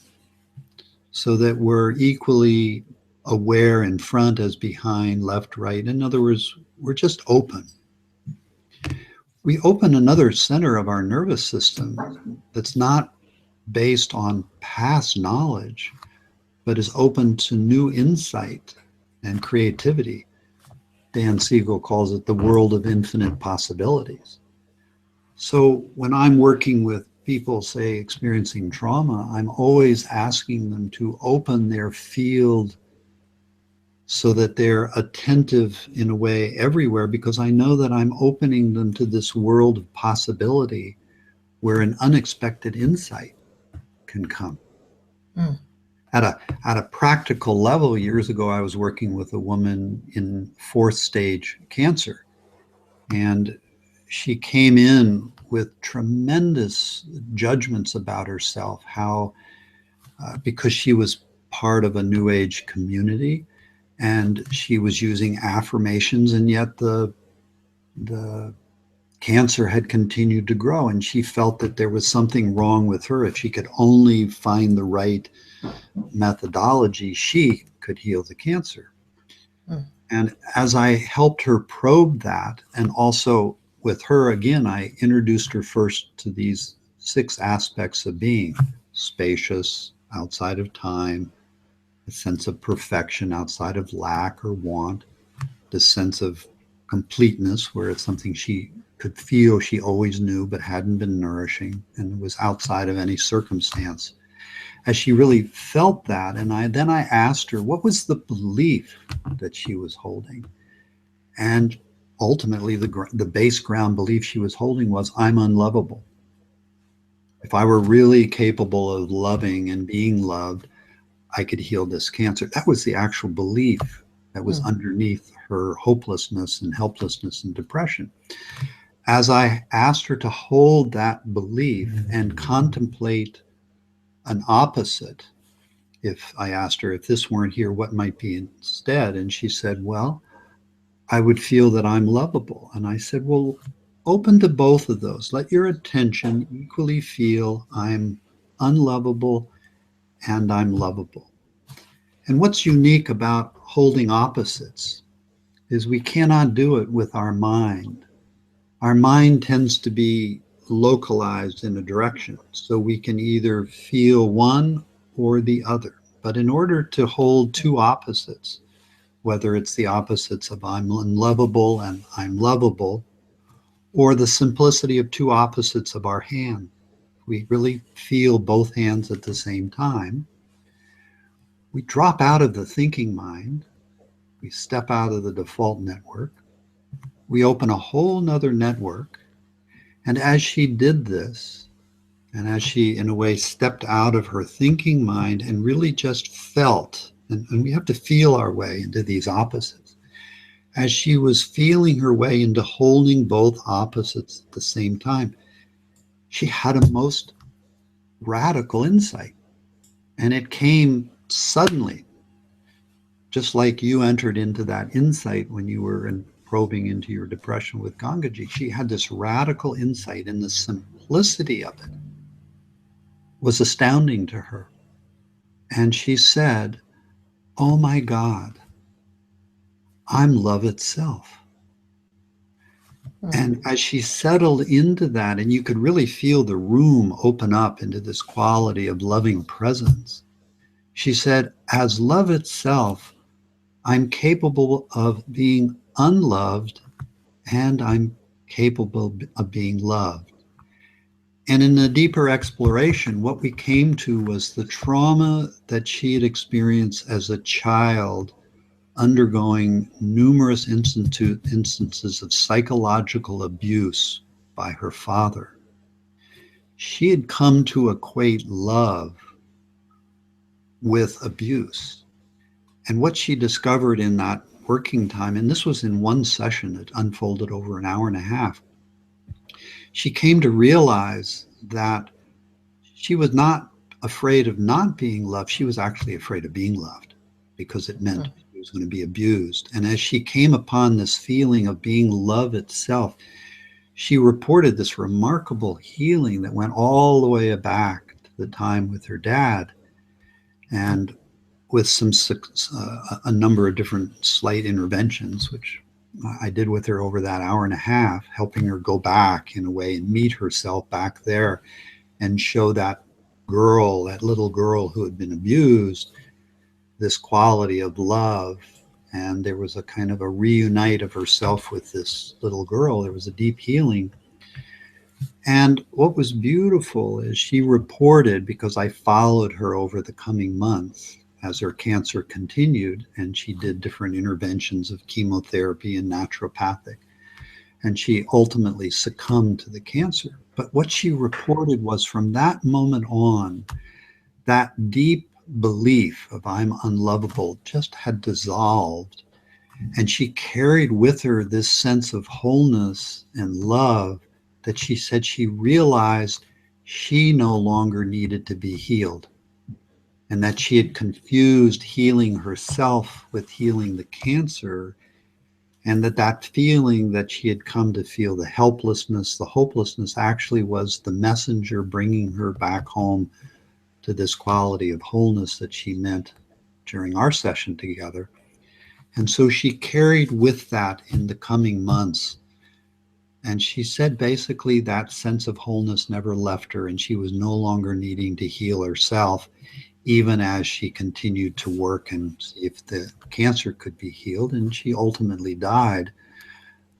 B: so that we're equally aware in front as behind, left, right. In other words, we're just open. We open another center of our nervous system that's not based on past knowledge, but is open to new insight and creativity. Dan Siegel calls it the world of infinite possibilities. So when I'm working with people, say, experiencing trauma, I'm always asking them to open their field so that they're attentive in a way everywhere, because I know that I'm opening them to this world of possibility where an unexpected insight can come. Mm. At a practical level, years ago, I was working with a woman in 4th stage cancer, and she came in with tremendous judgments about herself, how because she was part of a New Age community and she was using affirmations, and yet the cancer had continued to grow, and she felt that there was something wrong with her. If she could only find the right methodology, she could heal the cancer. Mm. And as I helped her probe that, and also with her, again, I introduced her first to these 6 aspects of being: spacious, outside of time, a sense of perfection outside of lack or want, the sense of completeness, where it's something she could feel she always knew but hadn't been nourishing and was outside of any circumstance. As she really felt that, and then I asked her, what was the belief that she was holding? And ultimately, the base ground belief she was holding was, I'm unlovable. If I were really capable of loving and being loved, I could heal this cancer. That was the actual belief that was underneath her hopelessness and helplessness and depression. As I asked her to hold that belief and contemplate an opposite, if I asked her, if this weren't here, what might be instead? And she said, well, I would feel that I'm lovable. And I said, well, open to both of those. Let your attention equally feel I'm unlovable and I'm lovable. And what's unique about holding opposites is we cannot do it with our mind. Our mind tends to be localized in a direction, so we can either feel one or the other. But in order to hold 2 opposites, whether it's the opposites of I'm unlovable and I'm lovable, or the simplicity of 2 opposites of our hand, we really feel both hands at the same time. We drop out of the thinking mind. We step out of the default network. We open a whole nother network. And as she did this, and as she, in a way, stepped out of her thinking mind and really just felt, and we have to feel our way into these opposites, as she was feeling her way into holding both opposites at the same time, she had a most radical insight. And it came suddenly, just like you entered into that insight when you were probing into your depression with Gangaji. She had this radical insight, and the simplicity of it was astounding to her. And she said, "Oh my God, I'm love itself." And as she settled into that, and you could really feel the room open up into this quality of loving presence, she said, "As love itself, I'm capable of being unloved, and I'm capable of being loved." And in the deeper exploration, what we came to was the trauma that she had experienced as a child, undergoing numerous instances of psychological abuse by her father. She had come to equate love with abuse. And what she discovered in that working time, and this was in one session, it unfolded over an hour and a half, she came to realize that she was not afraid of not being loved. She was actually afraid of being loved because it meant she was going to be abused. And as she came upon this feeling of being love itself, she reported this remarkable healing that went all the way back to the time with her dad, and with a number of different slight interventions, which I did with her over that hour and a half, helping her go back in a way and meet herself back there and show that girl, that little girl who had been abused, this quality of love. And there was a kind of a reunite of herself with this little girl. There was a deep healing. And what was beautiful is she reported, because I followed her over the coming months as her cancer continued, and she did different interventions of chemotherapy and naturopathic, and she ultimately succumbed to the cancer. But what she reported was, from that moment on, that deep belief of I'm unlovable just had dissolved, and she carried with her this sense of wholeness and love that she said she realized she no longer needed to be healed, and that she had confused healing herself with healing the cancer, and that feeling that she had come to feel, the helplessness, the hopelessness, actually was the messenger bringing her back home to this quality of wholeness that she meant during our session together. And so she carried with that in the coming months. And she said basically that sense of wholeness never left her, and she was no longer needing to heal herself, even as she continued to work and see if the cancer could be healed. And she ultimately died.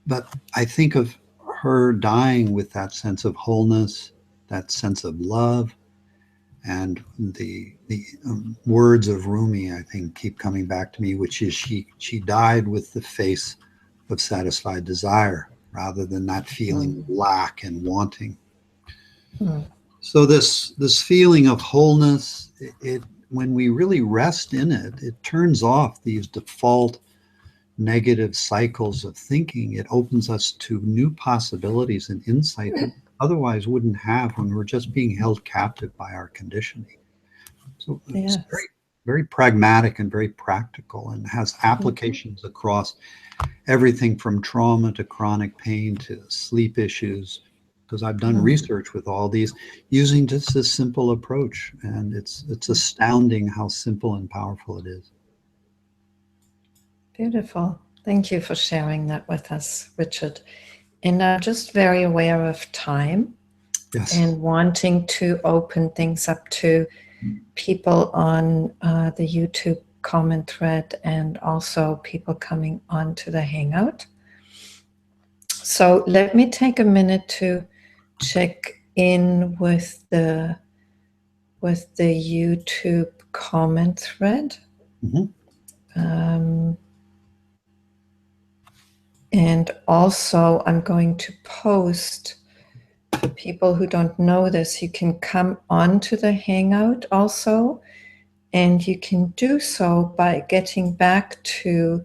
B: But I think of her dying with that sense of wholeness, that sense of love, and the words of Rumi, I think, keep coming back to me, which is she died with the face of satisfied desire, rather than that feeling of lack and wanting. So this feeling of wholeness, it when we really rest in it, it turns off these default negative cycles of thinking. It opens us to new possibilities and insight that otherwise wouldn't have when we're just being held captive by our conditioning. So it's very, very pragmatic and very practical, and has applications across everything from trauma to chronic pain to sleep issues, because I've done research with all these using just this simple approach, and it's astounding how simple and powerful it is.
A: Beautiful. Thank you for sharing that with us, Richard. And I'm just very aware of time. Yes. And wanting to open things up to people on the YouTube comment thread, and also people coming onto the Hangout. So let me take a minute to check in with the YouTube comment thread. And also I'm going to post for people who don't know this, you can come onto the Hangout also, and you can do so by getting back to,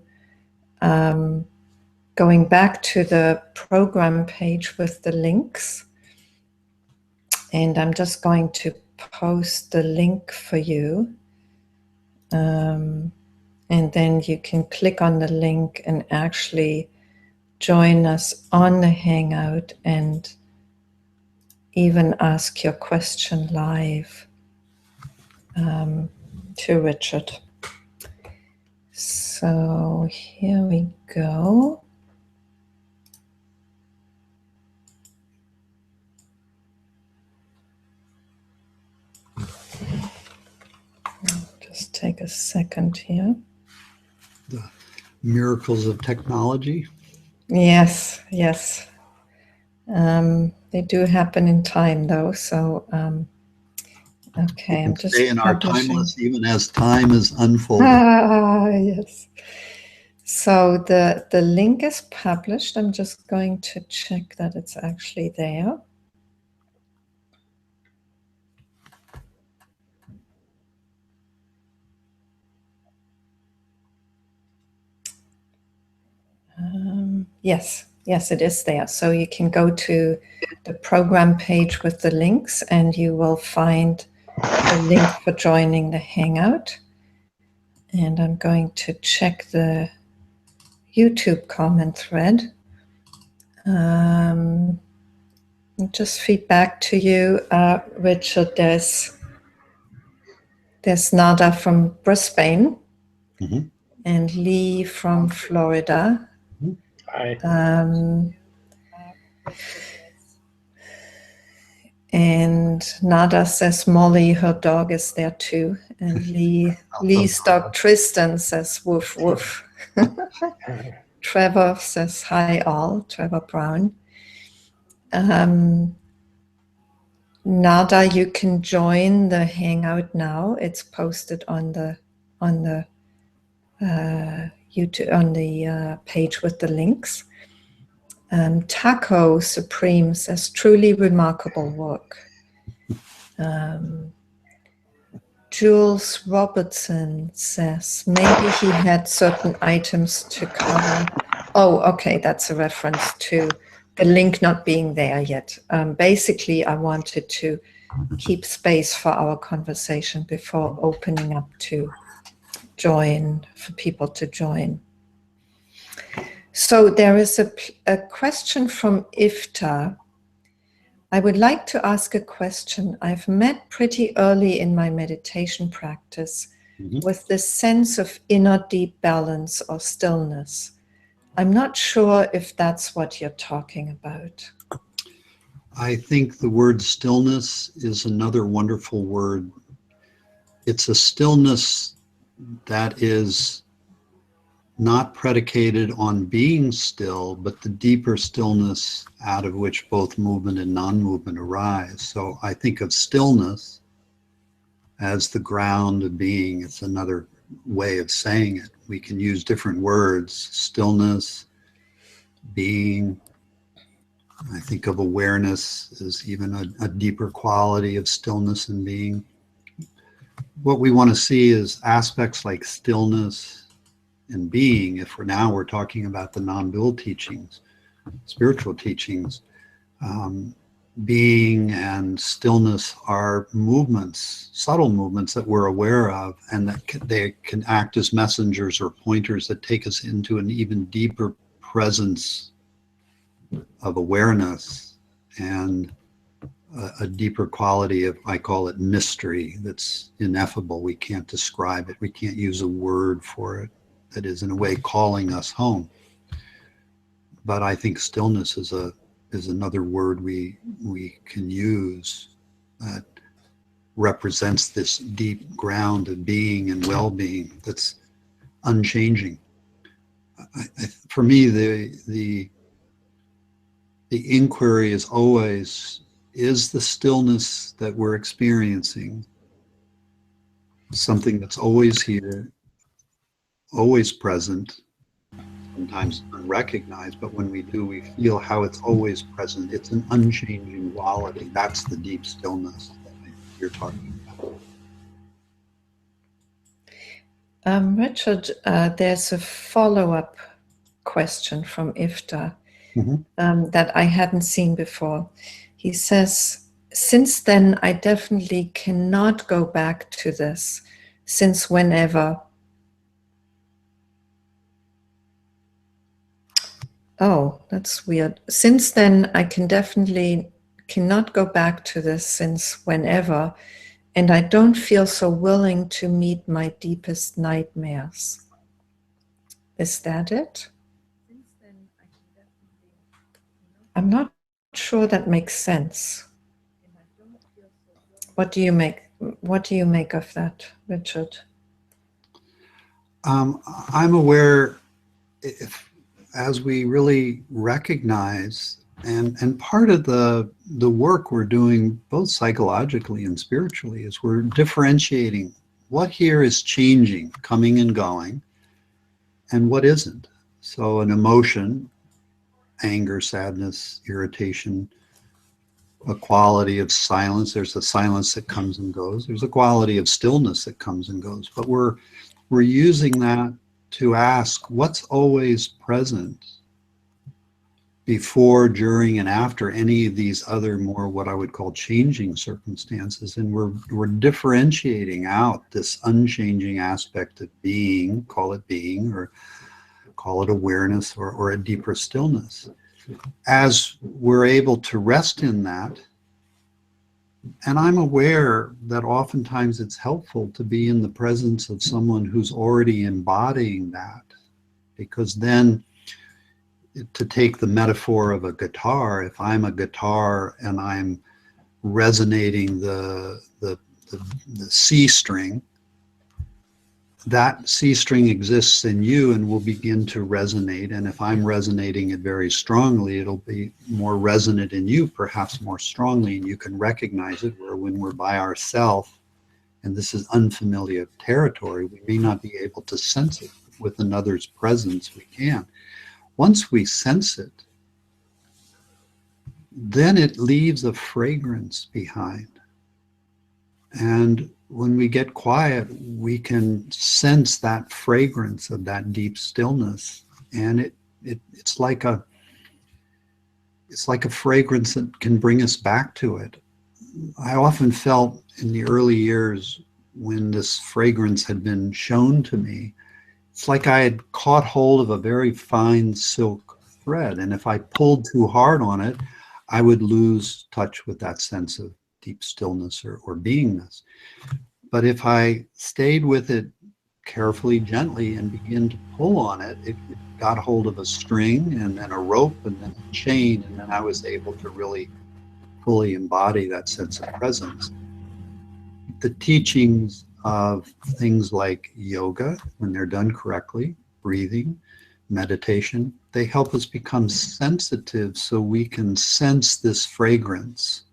A: going back to the program page with the links. And I'm just going to post the link for you. And then you can click on the link and actually join us on the Hangout and even ask your question live to Richard. So here we go. Just take a second here.
B: The miracles of technology.
A: Yes, yes. They do happen in time, though. So, okay, I'm just
B: stay in our
A: publishing.
B: timeless, even as time is unfolding.
A: Yes. So the link is published. I'm just going to check that it's actually there. Yes, it is there. So you can go to the program page with the links and you will find the link for joining the Hangout. And I'm going to check the YouTube comment thread. Just feedback to you, Richard. There's Nada from Brisbane,
B: Mhm.
A: and Lee from Florida.
C: Hi.
A: And Nada says Molly, her dog, is there too. And Lee's dog Tristan says woof woof. Trevor says hi all, Trevor Brown. Nada, you can join the Hangout now. It's posted on the YouTube, on the page with the links. Taco Supreme says truly remarkable work. Jules Robertson says maybe he had certain items to cover. Oh, okay, that's a reference to the link not being there yet. Basically, I wanted to keep space for our conversation before opening up to join, for people to join. So there is a question from Ifta. I would like to ask a question. I've met pretty early in my meditation practice with this sense of inner deep balance or stillness. I'm not sure if that's what you're talking about.
B: I think the word stillness is another wonderful word. It's a stillness that is not predicated on being still, but the deeper stillness out of which both movement and non-movement arise. So I think of stillness as the ground of being. It's another way of saying it. We can use different words: stillness, being. I think of awareness as even a deeper quality of stillness and being. What we want to see is aspects like stillness and being. If we're talking about the non-dual teachings, spiritual teachings, being and stillness are movements, subtle movements that we're aware of, and that they can act as messengers or pointers that take us into an even deeper presence of awareness and a deeper quality of, I call it mystery, that's ineffable. We can't describe it. We can't use a word for it that is in a way calling us home. But I think stillness is another word we can use that represents this deep ground of being and well-being that's unchanging. For me, the inquiry is always, is the stillness that we're experiencing something that's always here, always present, sometimes unrecognized, but when we do, we feel how it's always present. It's an unchanging quality. That's the deep stillness that you're talking about.
A: Richard, there's a follow-up question from Ifta that I hadn't seen before. He says, since then, I definitely cannot go back to this, since whenever. Oh, that's weird. Since then, I cannot go back to this since whenever, and I don't feel so willing to meet my deepest nightmares. Is that it? I'm not sure that makes sense. What do you make of that, Richard?
B: I'm aware, as we really recognize, and part of the work we're doing both psychologically and spiritually is we're differentiating what here is changing, coming and going, and what isn't. So an emotion, anger, sadness, irritation, a quality of silence. There's a silence that comes and goes. There's a quality of stillness that comes and goes. But we're using that to ask what's always present before, during, and after any of these other more what I would call changing circumstances. And we're differentiating out this unchanging aspect of being, call it being, or call it awareness, or a deeper stillness. As we're able to rest in that, and I'm aware that oftentimes it's helpful to be in the presence of someone who's already embodying that, because then, to take the metaphor of a guitar, if I'm a guitar and I'm resonating the C string, that C string exists in you and will begin to resonate. And if I'm resonating it very strongly, it'll be more resonant in you, perhaps more strongly, and you can recognize it. Where when we're by ourselves, and this is unfamiliar territory, we may not be able to sense it. With another's presence, we can. Once we sense it, then it leaves a fragrance behind. And when we get quiet, we can sense that fragrance of that deep stillness, and it's like a fragrance that can bring us back to it. I often felt in the early years when this fragrance had been shown to me, it's like I had caught hold of a very fine silk thread, and if I pulled too hard on it, I would lose touch with that sense of deep stillness or beingness. But if I stayed with it carefully, gently, and began to pull on it, it got hold of a string and then a rope and then a chain, and then I was able to really fully embody that sense of presence. The teachings of things like yoga, when they're done correctly, breathing, meditation, they help us become sensitive so we can sense this fragrance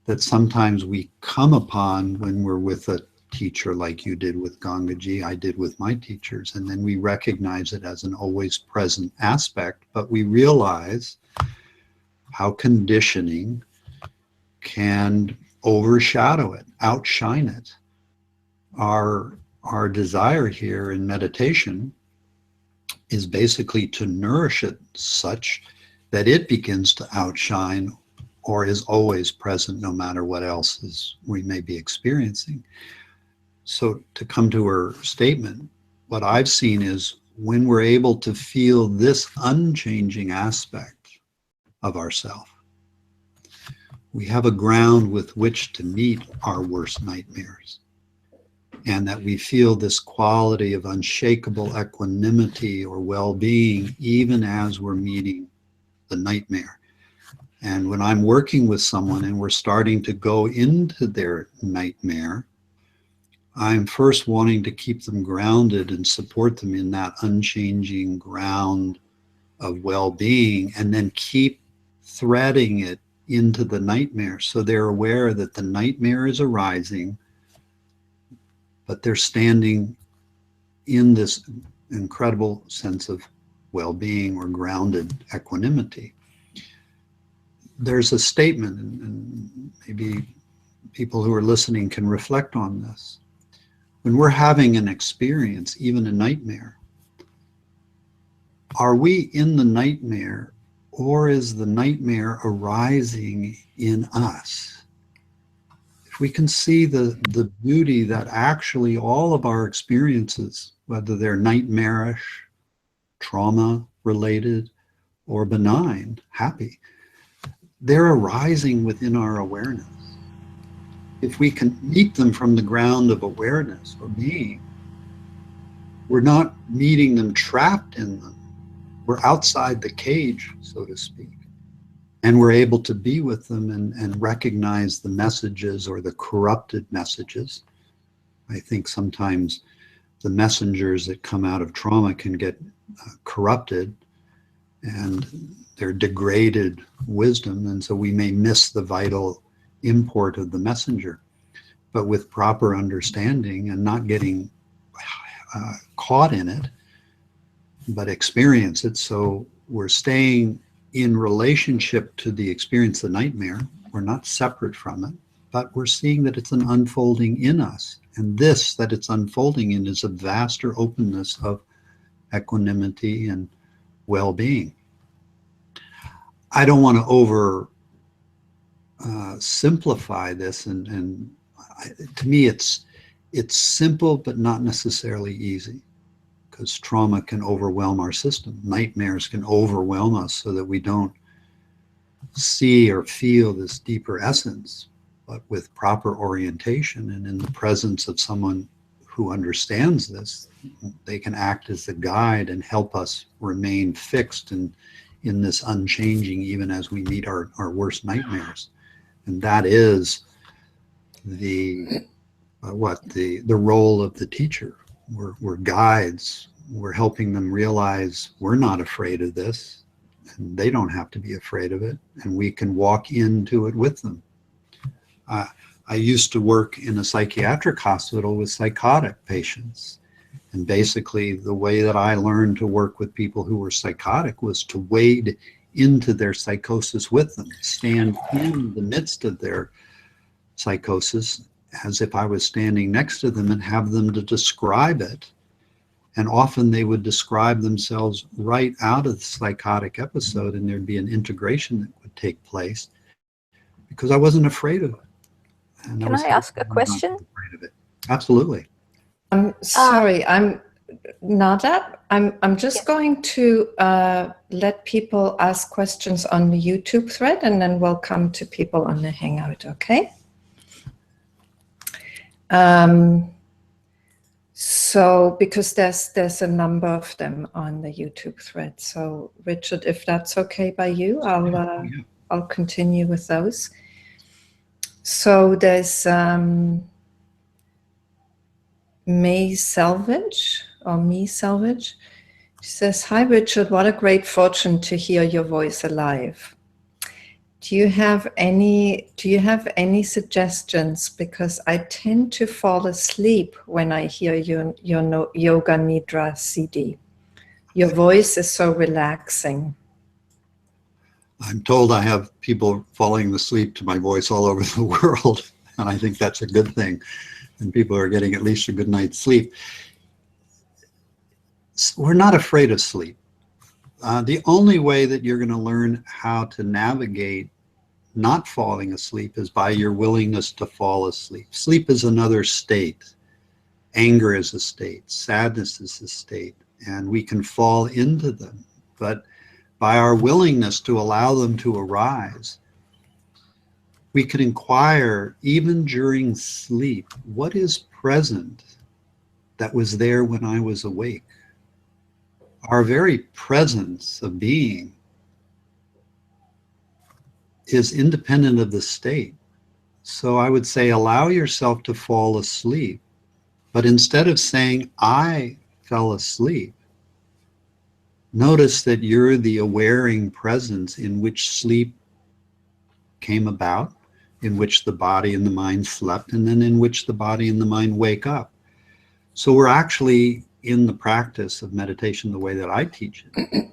B: that sometimes we come upon when we're with a teacher, like you did with Gangaji, I did with my teachers, and then we recognize it as an always present aspect, but we realize how conditioning can overshadow it, outshine it. Our desire here in meditation is basically to nourish it such that it begins to outshine or is always present no matter what else we may be experiencing. So to come to her statement, what I've seen is when we're able to feel this unchanging aspect of ourself, we have a ground with which to meet our worst nightmares. And that we feel this quality of unshakable equanimity or well-being even as we're meeting the nightmare. And when I'm working with someone and we're starting to go into their nightmare, I'm first wanting to keep them grounded and support them in that unchanging ground of well-being, and then keep threading it into the nightmare so they're aware that the nightmare is arising, but they're standing in this incredible sense of well-being or grounded equanimity. There's a statement, and maybe people who are listening can reflect on this. When we're having an experience, even a nightmare, are we in the nightmare, or is the nightmare arising in us? If we can see the beauty that actually all of our experiences, whether they're nightmarish, trauma-related, or benign, happy, they're arising within our awareness. If we can meet them from the ground of awareness or being, we're not meeting them trapped in them. We're outside the cage, so to speak. And we're able to be with them and recognize the messages or the corrupted messages. I think sometimes the messengers that come out of trauma can get corrupted, and they're degraded wisdom, and so we may miss the vital import of the messenger. But with proper understanding and not getting caught in it, but experience it. So we're staying in relationship to the experience, the nightmare. We're not separate from it, but we're seeing that it's an unfolding in us. And this that it's unfolding in is a vaster openness of equanimity and well-being. I don't want to over simplify this, and to me it's simple but not necessarily easy, because trauma can overwhelm our system. Nightmares can overwhelm us so that we don't see or feel this deeper essence. But with proper orientation and in the presence of someone who understands this, they can act as the guide and help us remain fixed in this unchanging, even as we meet our worst nightmares. And that is the role of the teacher. We're guides. We're helping them realize we're not afraid of this, and they don't have to be afraid of it, and we can walk into it with them. I used to work in a psychiatric hospital with psychotic patients, and basically the way that I learned to work with people who were psychotic was to wade into their psychosis with them, stand in the midst of their psychosis as if I was standing next to them and have them to describe it. And often they would describe themselves right out of the psychotic episode, and there'd be an integration that would take place because I wasn't afraid of it. And
C: Can I ask a question?
B: Afraid of it. Absolutely.
A: I'm sorry, I'm Nada. I'm just going to let people ask questions on the YouTube thread, and then we'll come to people on the Hangout, okay? So because there's a number of them on the YouTube thread. So Richard, if that's okay by you, I'll continue with those. So there's Me Selvage. She says, "Hi Richard, what a great fortune to hear your voice alive. Do you have any suggestions? Because I tend to fall asleep when I hear your Yoga Nidra CD. Your voice is so relaxing."
B: I'm told I have people falling asleep to my voice all over the world, and I think that's a good thing. And people are getting at least a good night's sleep. We're not afraid of sleep. The only way that you're going to learn how to navigate not falling asleep is by your willingness to fall asleep. Sleep is another state. Anger is a state. Sadness is a state. And we can fall into them. But by our willingness to allow them to arise, we can inquire, even during sleep, what is present that was there when I was awake? Our very presence of being is independent of the state. So I would say allow yourself to fall asleep, but instead of saying, I fell asleep, notice that you're the awareing presence in which sleep came about, in which the body and the mind slept, and then in which the body and the mind wake up. So we're actually in the practice of meditation, the way that I teach it,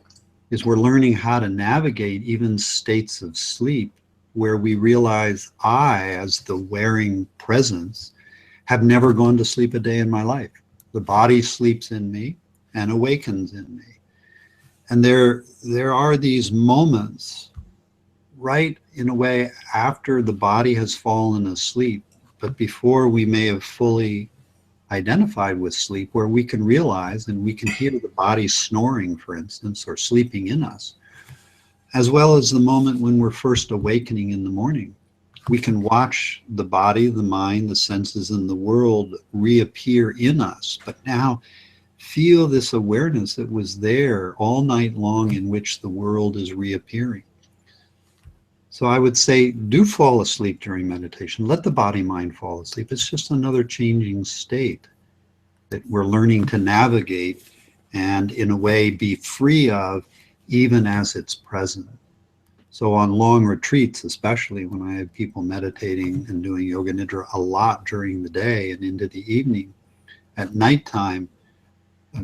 B: is we're learning how to navigate even states of sleep where we realize I, as the wearing presence, have never gone to sleep a day in my life. The body sleeps in me and awakens in me. And there are these moments right in a way after the body has fallen asleep, but before we may have fully identified with sleep, where we can realize and we can hear the body snoring, for instance, or sleeping in us, as well as the moment when we're first awakening in the morning. We can watch the body, the mind, the senses, and the world reappear in us, but now feel this awareness that was there all night long in which the world is reappearing. So I would say, do fall asleep during meditation. Let the body-mind fall asleep. It's just another changing state that we're learning to navigate and, in a way, be free of, even as it's present. So on long retreats, especially when I have people meditating and doing yoga nidra a lot during the day and into the evening, at nighttime,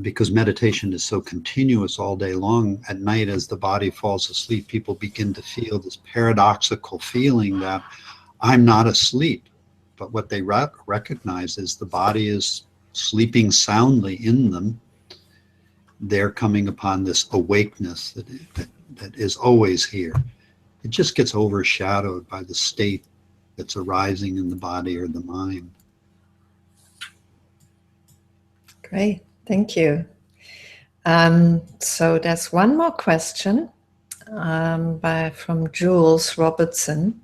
B: because meditation is so continuous all day long, at night as the body falls asleep, people begin to feel this paradoxical feeling that I'm not asleep. But what they recognize is the body is sleeping soundly in them. They're coming upon this awakeness that is always here. It just gets overshadowed by the state that's arising in the body or the mind.
A: Great, thank you. So there's one more question from Jules Robertson.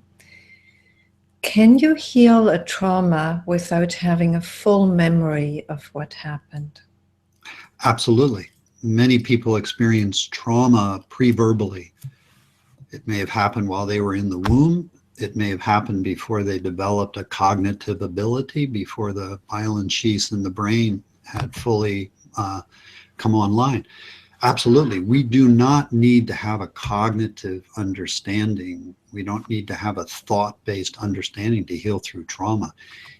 A: Can you heal a trauma without having a full memory of what happened?
B: Absolutely. Many people experience trauma pre-verbally. It may have happened while they were in the womb. It may have happened before they developed a cognitive ability, before the myelin sheaths in the brain had fully come online. Absolutely. We do not need to have a cognitive understanding. We don't need to have a thought-based understanding to heal through trauma.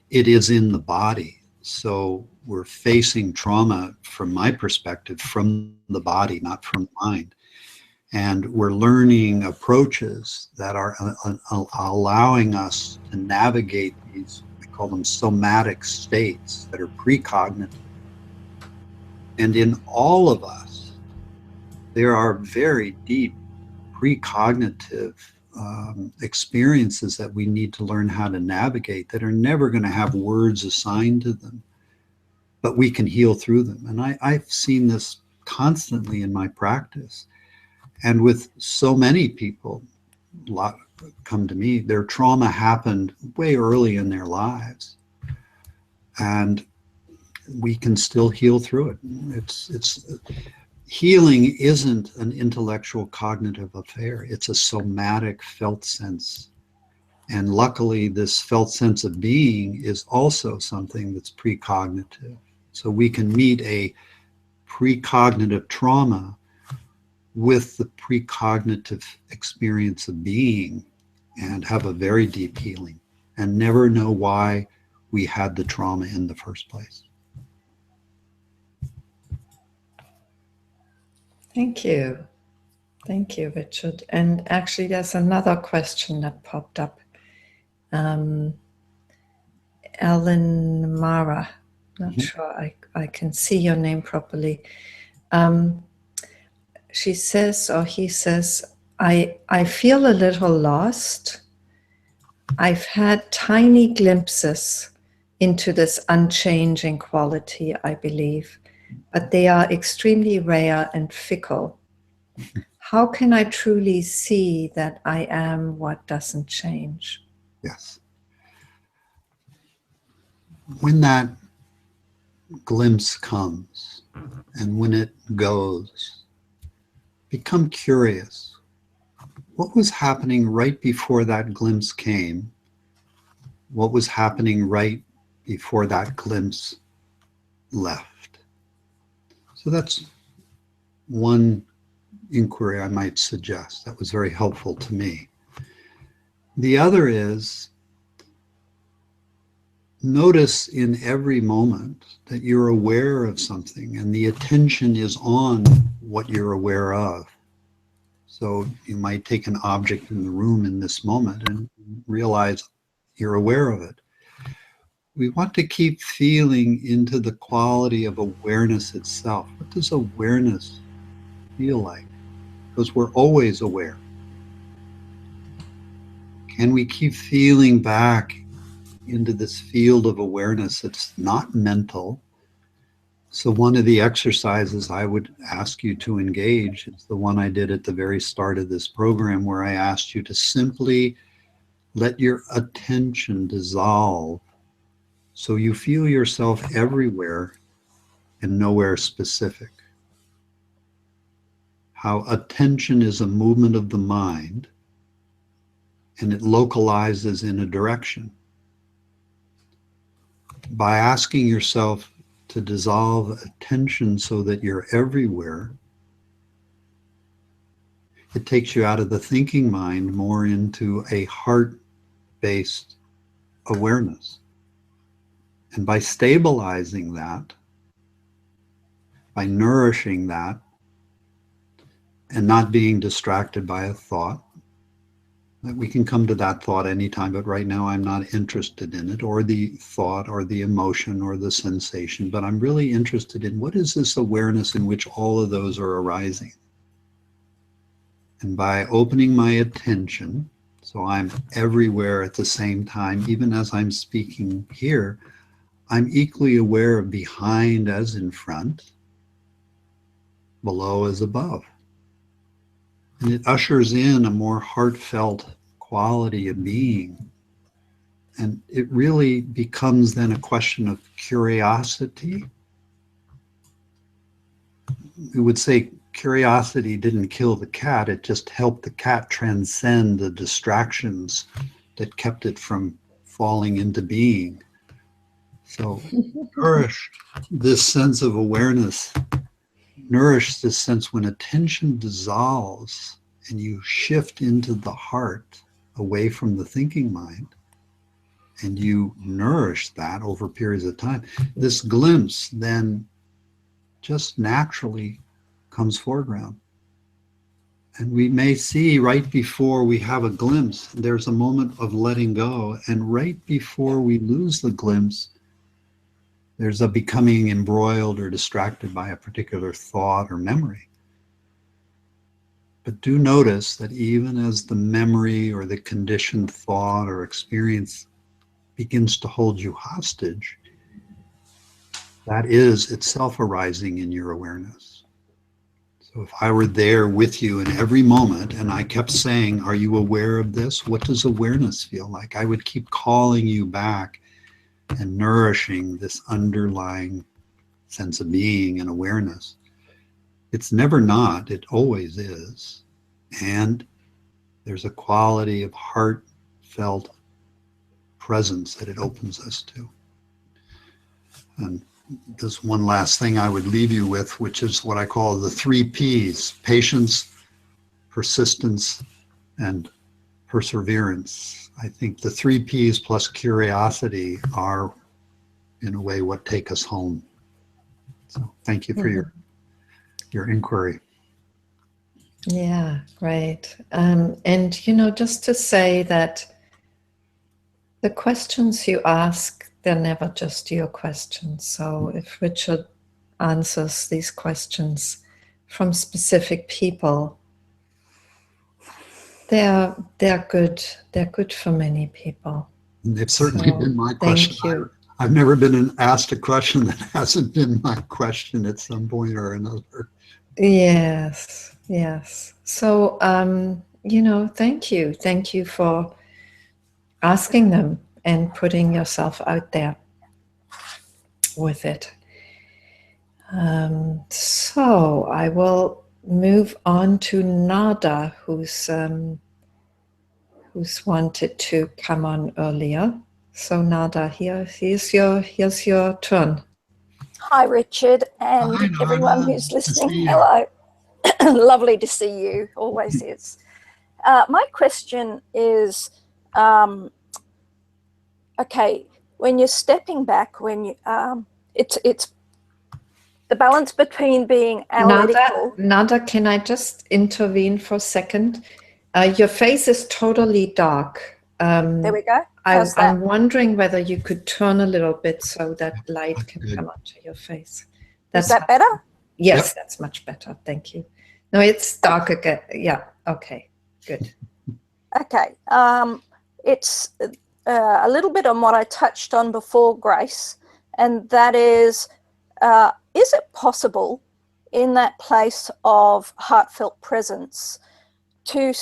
B: It is in the body. So we're facing trauma, from my perspective, from the body, not from the mind. And we're learning approaches that are allowing us to navigate these, we call them somatic states, that are precognitive. And in all of us, there are very deep precognitive experiences that we need to learn how to navigate, that are never going to have words assigned to them, but we can heal through them. And I've seen this constantly in my practice. And with so many people, a lot come to me, their trauma happened way early in their lives. And we can still heal through it. It's healing isn't an intellectual cognitive affair. It's a somatic felt sense. And luckily, this felt sense of being is also something that's precognitive. So we can meet a precognitive trauma with the precognitive experience of being and have a very deep healing and never know why we had the trauma in the first place.
A: Thank you. Thank you, Richard. And actually, there's another question that popped up. Ellen Mara, not sure I can see your name properly. She says, or he says, I feel a little lost. I've had tiny glimpses into this unchanging quality, I believe, but they are extremely rare and fickle. How can I truly see that I am what doesn't change?
B: Yes. When that glimpse comes and when it goes, become curious. What was happening right before that glimpse came? What was happening right before that glimpse left? So that's one inquiry I might suggest. That was very helpful to me. The other is, notice in every moment that you're aware of something and the attention is on what you're aware of. So you might take an object in the room in this moment and realize you're aware of it. We want to keep feeling into the quality of awareness itself. What does awareness feel like? Because we're always aware. Can we keep feeling back into this field of awareness that's not mental? So one of the exercises I would ask you to engage is the one I did at the very start of this program, where I asked you to simply let your attention dissolve so you feel yourself everywhere and nowhere specific. How attention is a movement of the mind and it localizes in a direction. By asking yourself to dissolve attention so that you're everywhere, it takes you out of the thinking mind more into a heart-based awareness. And by stabilizing that, by nourishing that, and not being distracted by a thought, that we can come to that thought anytime, but right now I'm not interested in it, or the thought, or the emotion, or the sensation, but I'm really interested in what is this awareness in which all of those are arising. And by opening my attention, so I'm everywhere at the same time, even as I'm speaking here, I'm equally aware of behind as in front, below as above. And it ushers in a more heartfelt quality of being. And it really becomes then a question of curiosity. We would say curiosity didn't kill the cat, it just helped the cat transcend the distractions that kept it from falling into being. So nourish this sense of awareness, nourish this sense when attention dissolves and you shift into the heart away from the thinking mind, and you nourish that over periods of time, this glimpse then just naturally comes foreground. And we may see right before we have a glimpse, there's a moment of letting go. And right before we lose the glimpse, there's a becoming embroiled or distracted by a particular thought or memory. But do notice that even as the memory or the conditioned thought or experience begins to hold you hostage, that is itself arising in your awareness. So if I were there with you in every moment and I kept saying, are you aware of this? What does awareness feel like? I would keep calling you back and nourishing this underlying sense of being and awareness. It's never not, it always is. And there's a quality of heartfelt presence that it opens us to. And there's one last thing I would leave you with, which is what I call the 3 Ps: patience, persistence, and perseverance. I think the 3 Ps plus curiosity are, in a way, what take us home. So thank you for your inquiry.
A: Yeah, great. And, just to say that the questions you ask, they're never just your questions. So if Richard answers these questions from specific people, they're good. They're good for many people.
B: They've certainly been my question.
A: Thank you.
B: I've never been asked a question that hasn't been my question at some point or another.
A: Yes, yes. So, thank you. Thank you for asking them and putting yourself out there with it. So I will move on to Nada, who's wanted to come on earlier. So Nada, here's your turn.
C: Hi, Richard, and
B: Hi,
C: everyone
B: Nada.
C: who's listening. Hello. Lovely to see you. Always is. My question is, okay, when you're stepping back, when you it's the balance between being analytical.
A: Nada, can I just intervene for a second? Your face is totally dark.
C: There we go. How's that?
A: I'm wondering whether you could turn a little bit so that light can come onto your face.
C: Is that better?
A: Yes, that's much better. Thank you. No, it's dark again. Yeah. Okay. Good.
C: Okay. It's a little bit on what I touched on before, Grace, and that is it possible in that place of heartfelt presence to,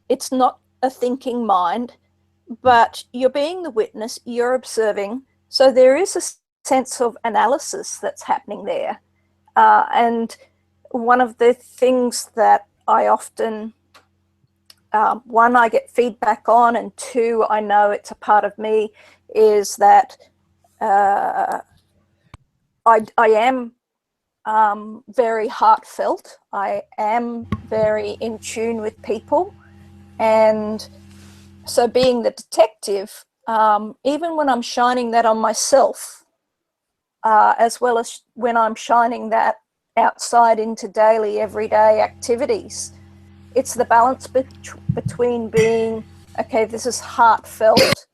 C: it's not a thinking mind, but you're being the witness, you're observing, so there is a sense of analysis that's happening there. And one of the things that I often, one, I get feedback on, and two, I know it's a part of me, is that I am very heartfelt. I am very in tune with people. And so being the detective, even when I'm shining that on myself, as well as when I'm shining that outside into daily, everyday activities, it's the balance between being, okay, this is heartfelt.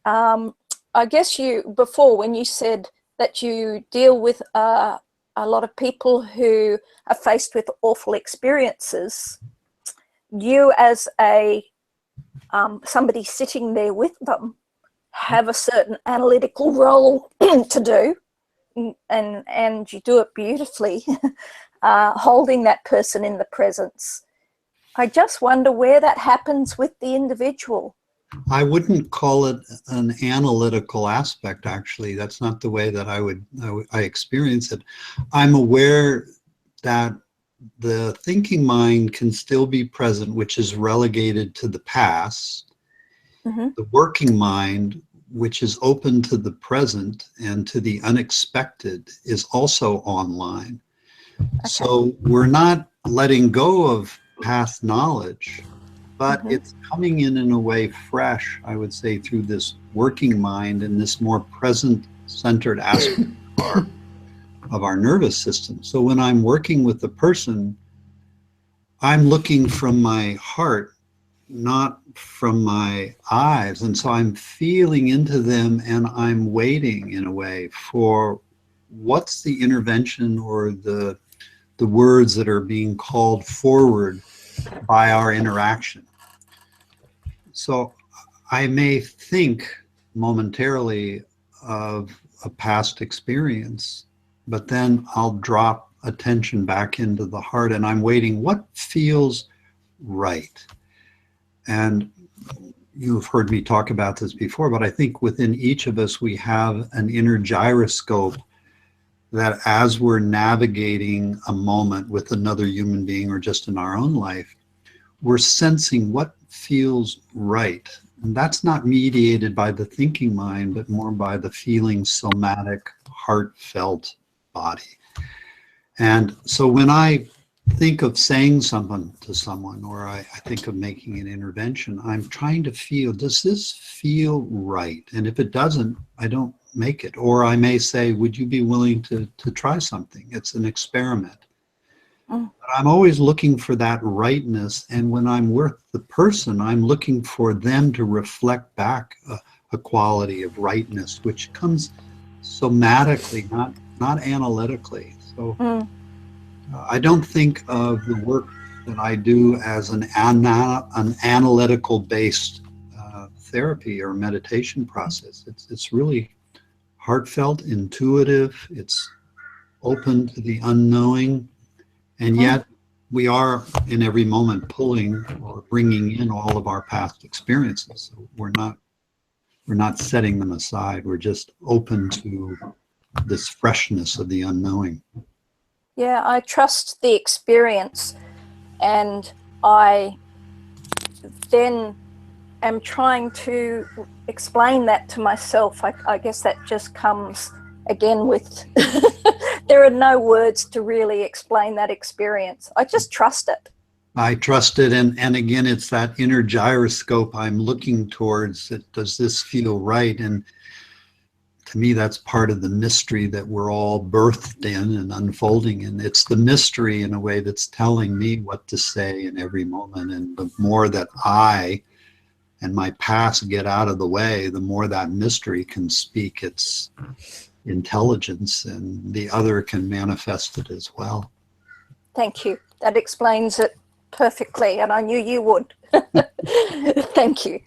C: I guess before when you said that you deal with a lot of people who are faced with awful experiences, you as somebody sitting there with them have a certain analytical role to do, and you do it beautifully, holding that person in the presence. I just wonder where that happens with the individual.
B: I wouldn't call it an analytical aspect, actually. That's not the way that I experience it. I'm aware that the thinking mind can still be present, which is relegated to the past. Mm-hmm. The working mind, which is open to the present and to the unexpected, is also online. Okay. So we're not letting go of past knowledge, but mm-hmm. it's coming in a way fresh, I would say, through this working mind and this more present-centered aspect of our nervous system. So when I'm working with the person, I'm looking from my heart, not from my eyes. And so I'm feeling into them, and I'm waiting in a way for what's the intervention or the words that are being called forward by our interaction. So I may think momentarily of a past experience, but then I'll drop attention back into the heart, and I'm waiting what feels right. And you've heard me talk about this before, but I think within each of us we have an inner gyroscope that as we're navigating a moment with another human being or just in our own life, we're sensing what feels right. And that's not mediated by the thinking mind, but more by the feeling somatic, heartfelt body. And so when I think of saying something to someone, or I think of making an intervention, I'm trying to feel, does this feel right? And if it doesn't, I don't make it. Or I may say, would you be willing to try something? It's an experiment. But I'm always looking for that rightness. And when I'm with the person, I'm looking for them to reflect back a quality of rightness, which comes somatically, not analytically. So I don't think of the work that I do as an analytical based therapy or meditation process. It's really heartfelt, intuitive, it's open to the unknowing, and yet we are in every moment pulling or bringing in all of our past experiences. So we're not setting them aside. We're just open to this freshness of the unknowing.
C: Yeah, I trust the experience, and I then am trying to explain that to myself. I guess that just comes again with there are no words to really explain that experience. I just trust it.
B: I trust it. And again, it's that inner gyroscope I'm looking towards. Does this feel right? And to me, that's part of the mystery that we're all birthed in and unfolding. And it's the mystery in a way that's telling me what to say in every moment. And the more that I and my past get out of the way, the more that mystery can speak its intelligence, and the other can manifest it as well.
C: Thank you. That explains it perfectly, and I knew you would. Thank you.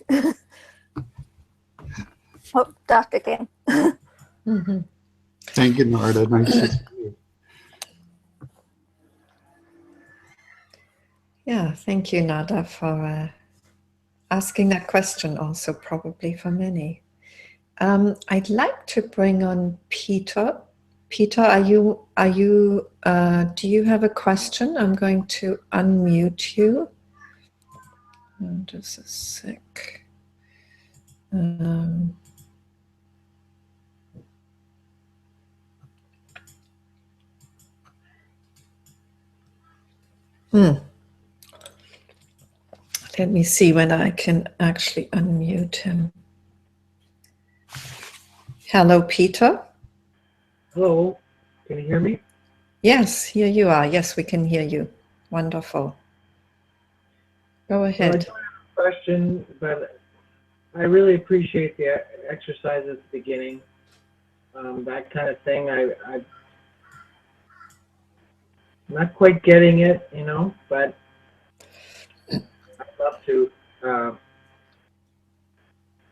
C: Oh, dark again.
A: Mm-hmm.
B: Thank you, Narda. Nice to see you.
A: Yeah, thank you, Nada, for asking that question, also probably for many. I'd like to bring on Peter. Peter, do you have a question? I'm going to unmute you. Just a sec. Let me see when I can actually unmute him. Hello, Peter.
D: Hello, can you hear me?
A: Yes, here you are. Yes, we can hear you. Wonderful. Go ahead.
D: Well, I don't have a question, but I really appreciate the exercise at the beginning. That kind of thing, I'm not quite getting it, you know, but I'd love to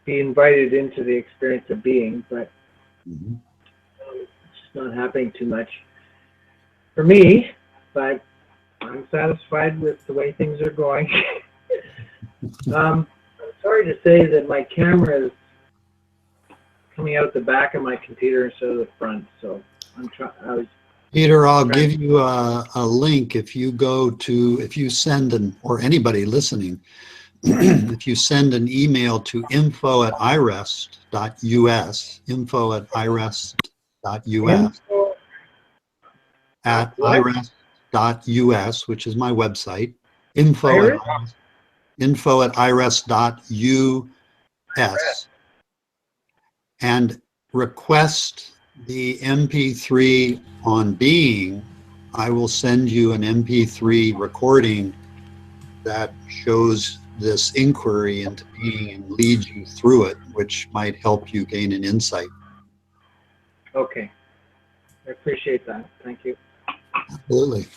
D: be invited into the experience of being, but it's just not happening too much for me, but I'm satisfied with the way things are going. I'm sorry to say that my camera is coming out the back of my computer instead of the front, so
B: Peter, I'll give you a link if you send or anybody listening, if you send an email to info@irest.us, info@irest.us, at irest.us, which is my website, info@irest.us, and request the MP3 on being. I will send you an MP3 recording that shows this inquiry into being and leads you through it, which might help you gain an insight.
D: Okay. I appreciate that. Thank you.
B: Absolutely.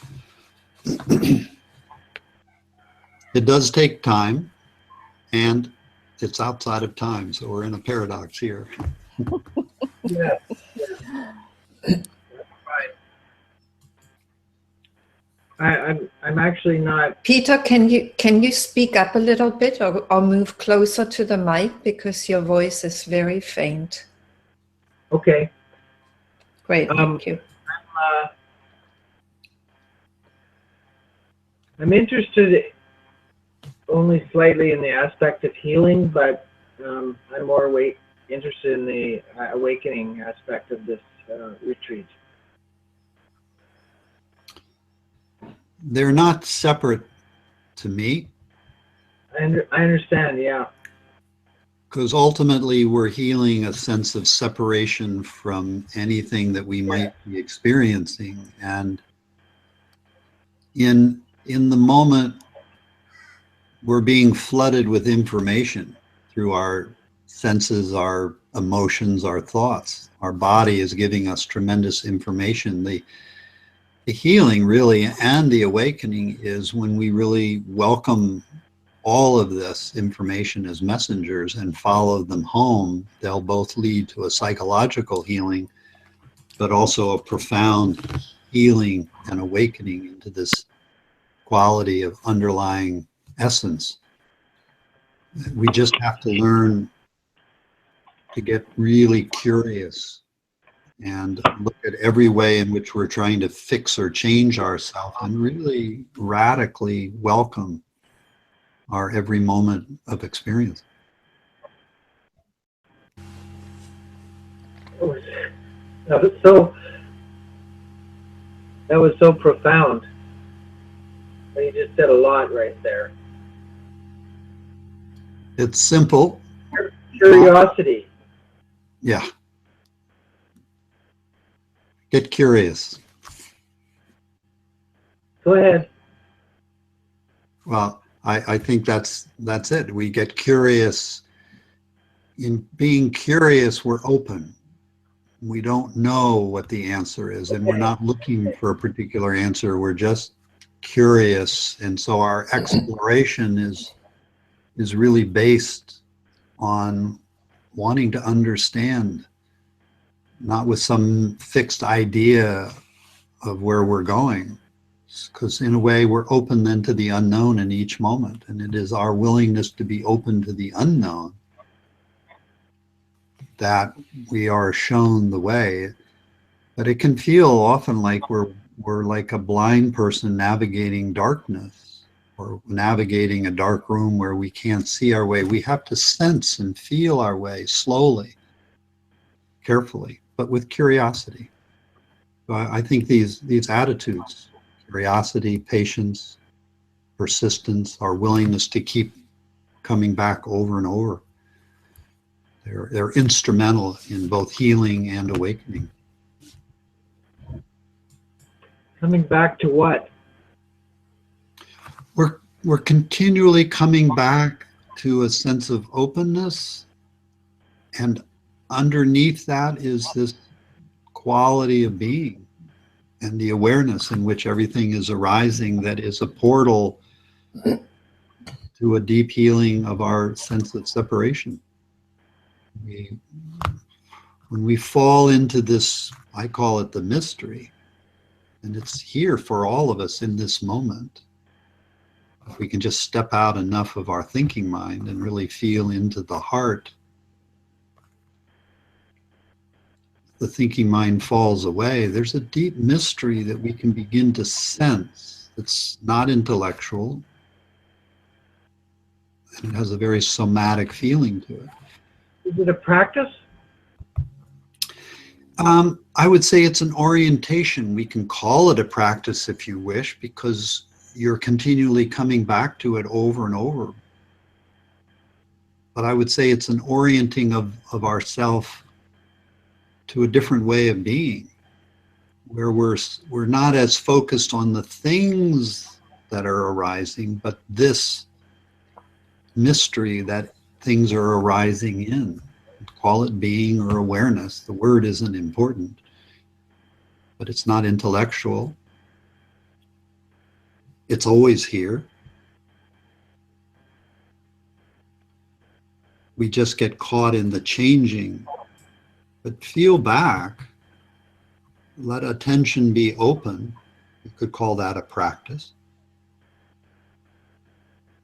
B: It does take time, and it's outside of time, so we're in a paradox here.
D: Yeah. I'm actually not.
A: Peter, can you speak up a little bit or move closer to the mic, because your voice is very faint.
D: Okay.
A: Great, thank you.
D: I'm interested only slightly in the aspect of healing, but I'm more interested in the awakening aspect of this retreat.
B: They're not separate to me.
D: I understand, yeah.
B: Because ultimately we're healing a sense of separation from anything that we might be experiencing. And in the moment, we're being flooded with information through our senses, our emotions, our thoughts. Our body is giving us tremendous information. The healing really and the awakening is when we really welcome all of this information as messengers and follow them home. They'll both lead to a psychological healing, but also a profound healing and awakening into this quality of underlying essence. We just have to learn to get really curious and look at every way in which we're trying to fix or change ourselves, and really radically welcome our every moment of experience.
D: That was so profound. Well, you just said a lot right there.
B: It's simple.
D: Curiosity.
B: Yeah. Get curious.
D: Go ahead.
B: Well, I think that's it. We get curious. In being curious, we're open. We don't know what the answer is, and we're not looking for a particular answer. We're just curious, and so our exploration is really based on wanting to understand, not with some fixed idea of where we're going, because in a way we're open then to the unknown in each moment, and it is our willingness to be open to the unknown that we are shown the way. But it can feel often like we're like a blind person navigating darkness, or navigating a dark room where we can't see our way. We have to sense and feel our way slowly, carefully, but with curiosity. So I think these attitudes, curiosity, patience, persistence, our willingness to keep coming back over and over, they're instrumental in both healing and awakening.
D: Coming back to what?
B: We're continually coming back to a sense of openness, and underneath that is this quality of being and the awareness in which everything is arising, that is a portal to a deep healing of our sense of separation. When we fall into this, I call it the mystery, and it's here for all of us in this moment. If we can just step out enough of our thinking mind and really feel into the heart, the thinking mind falls away. There's a deep mystery that we can begin to sense. It's not intellectual, and it has a very somatic feeling to it.
D: Is it a practice?
B: I would say it's an orientation. We can call it a practice if you wish, because you're continually coming back to it over and over. But I would say it's an orienting of ourself to a different way of being, where we're not as focused on the things that are arising, but this mystery that things are arising in. Call it being or awareness. The word isn't important, but it's not intellectual. It's always here. We just get caught in the changing. But feel back, let attention be open. You could call that a practice.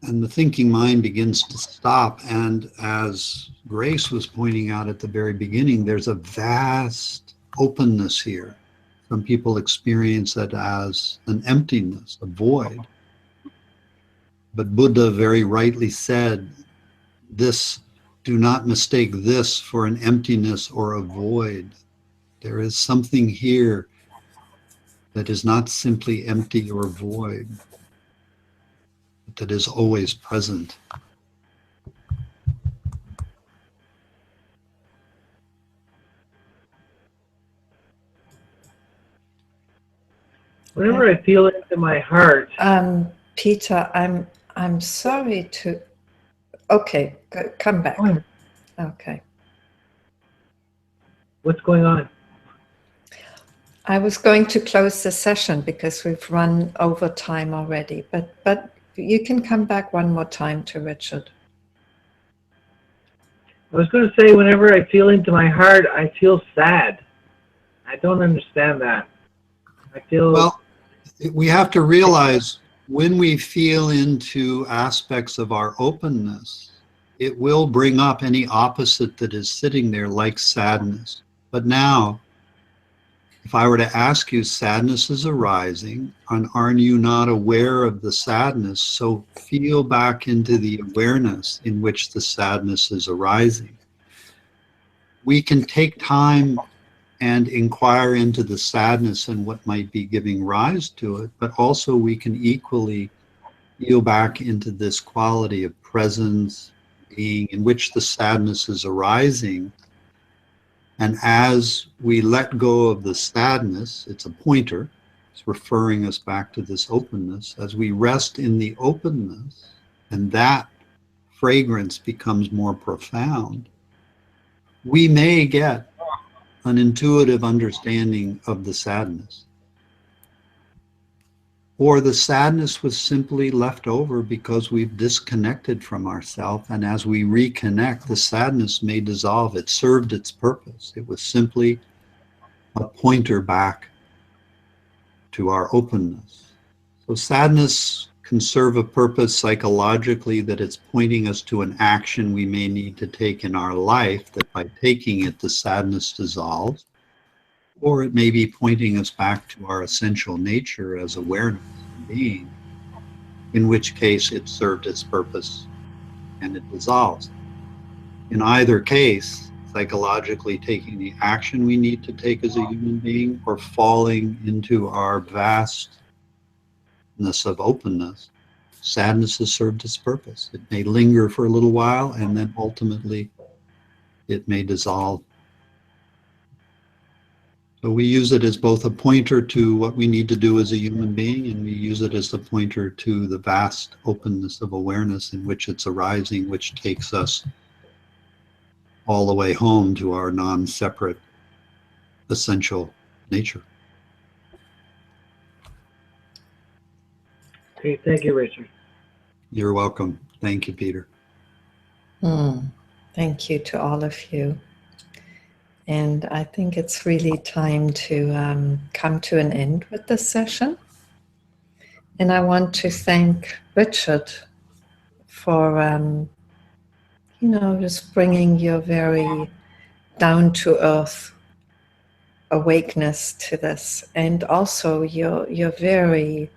B: And the thinking mind begins to stop. And as Grace was pointing out at the very beginning, there's a vast openness here. Some people experience it as an emptiness, a void. But Buddha very rightly said, do not mistake this for an emptiness or a void. There is something here that is not simply empty or void, but that is always present.
D: Whenever I feel it in my heart.
A: Peter, I'm sorry to. Okay, come back. Okay.
D: What's going on?
A: I was going to close the session because we've run over time already, but you can come back one more time to Richard.
D: I was going to say, whenever I feel into my heart, I feel sad. I don't understand that. I feel...
B: Well, we have to realize when we feel into aspects of our openness, it will bring up any opposite that is sitting there, like sadness. But now, if I were to ask you, sadness is arising, and aren't you not aware of the sadness? So feel back into the awareness in which the sadness is arising. We can take time and inquire into the sadness and what might be giving rise to it, but also we can equally feel back into this quality of presence, being, in which the sadness is arising. And as we let go of the sadness, it's a pointer, it's referring us back to this openness. As we rest in the openness, and that fragrance becomes more profound, we may get an intuitive understanding of the sadness. Or the sadness was simply left over because we've disconnected from ourselves, and as we reconnect, the sadness may dissolve. It served its purpose. It was simply a pointer back to our openness. So sadness can serve a purpose psychologically, that it's pointing us to an action we may need to take in our life, that by taking it, the sadness dissolves. Or it may be pointing us back to our essential nature as awareness and being, in which case it served its purpose and it dissolves. In either case, psychologically taking the action we need to take as a human being, or falling into our vastness of openness, sadness has served its purpose. It may linger for a little while, and then ultimately it may dissolve. So we use it as both a pointer to what we need to do as a human being, and we use it as a pointer to the vast openness of awareness in which it's arising, which takes us all the way home to our non-separate essential nature.
D: Okay, thank you, Richard.
B: You're welcome. Thank you, Peter.
A: Thank you to all of you. And I think it's really time to come to an end with this session. And I want to thank Richard for, just bringing your very down-to-earth awakeness to this, and also your very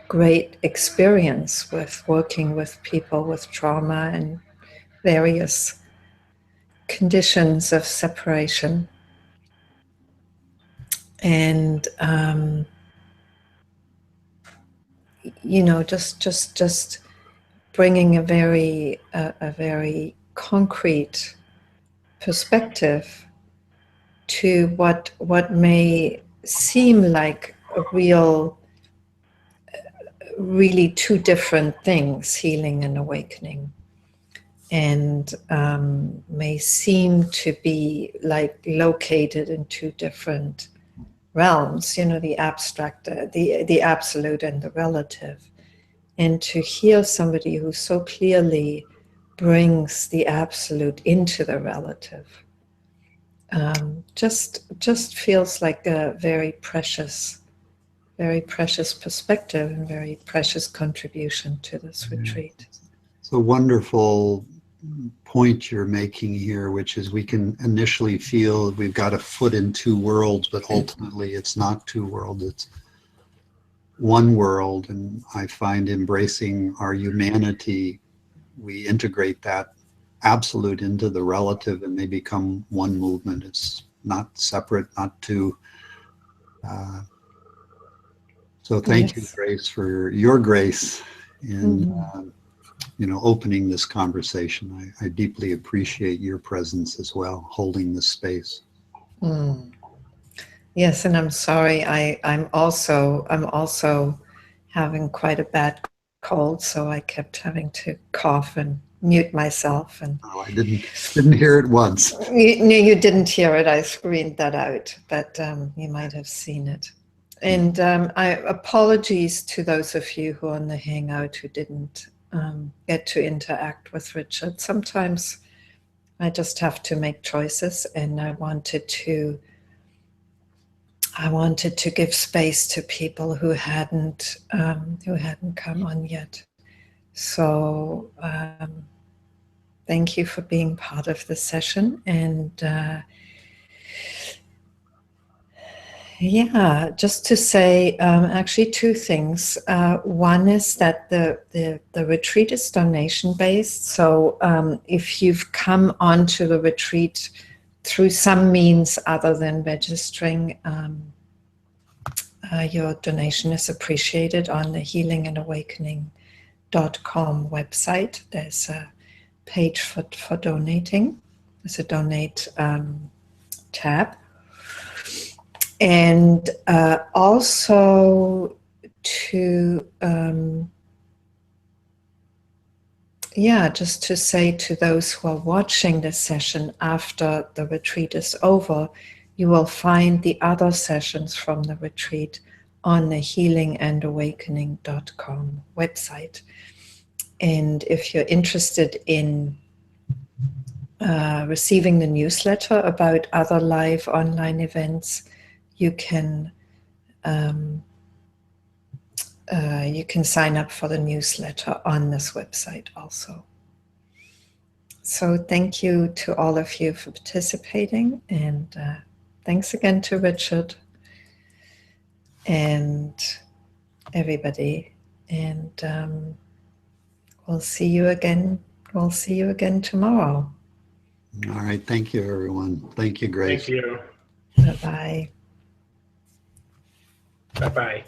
A: great experience with working with people with trauma and various conditions of separation. And just bringing a very concrete perspective to what may seem like really two different things, healing and awakening, and may seem to be like located in two different realms, the abstract, the absolute and the relative. And to hear somebody who so clearly brings the absolute into the relative just feels like a very precious perspective and very precious contribution to this retreat.
B: It's a wonderful point you're making here, which is we can initially feel we've got a foot in two worlds, but ultimately it's not two worlds, it's one world. And I find embracing our humanity, we integrate that absolute into the relative, and they become one movement. It's not separate, not two. So thank you, Grace, for your grace in opening this conversation. I deeply appreciate your presence as well, holding this space.
A: Yes, and I'm sorry. I'm also having quite a bad cold, so I kept having to cough and mute myself. And
B: I didn't hear it once.
A: You didn't hear it. I screened that out, but you might have seen it. And I apologies to those of you who are on the Hangout who didn't get to interact with Richard. Sometimes I just have to make choices, and I wanted to give space to people who hadn't come on yet. So thank you for being part of the session. And just to say actually two things. One is that the retreat is donation based. So if you've come onto the retreat through some means other than registering, your donation is appreciated on the healingandawakening.com website. There's a page for donating. There's a donate tab. And also to, just to say to those who are watching this session after the retreat is over, you will find the other sessions from the retreat on the healingandawakening.com website. And if you're interested in receiving the newsletter about other live online events, you can sign up for the newsletter on this website also. So thank you to all of you for participating, and thanks again to Richard and everybody. And we'll see you again. We'll see you again tomorrow.
B: All right. Thank you, everyone. Thank you, Grace.
E: Thank you.
A: Bye-bye.
E: Bye-bye.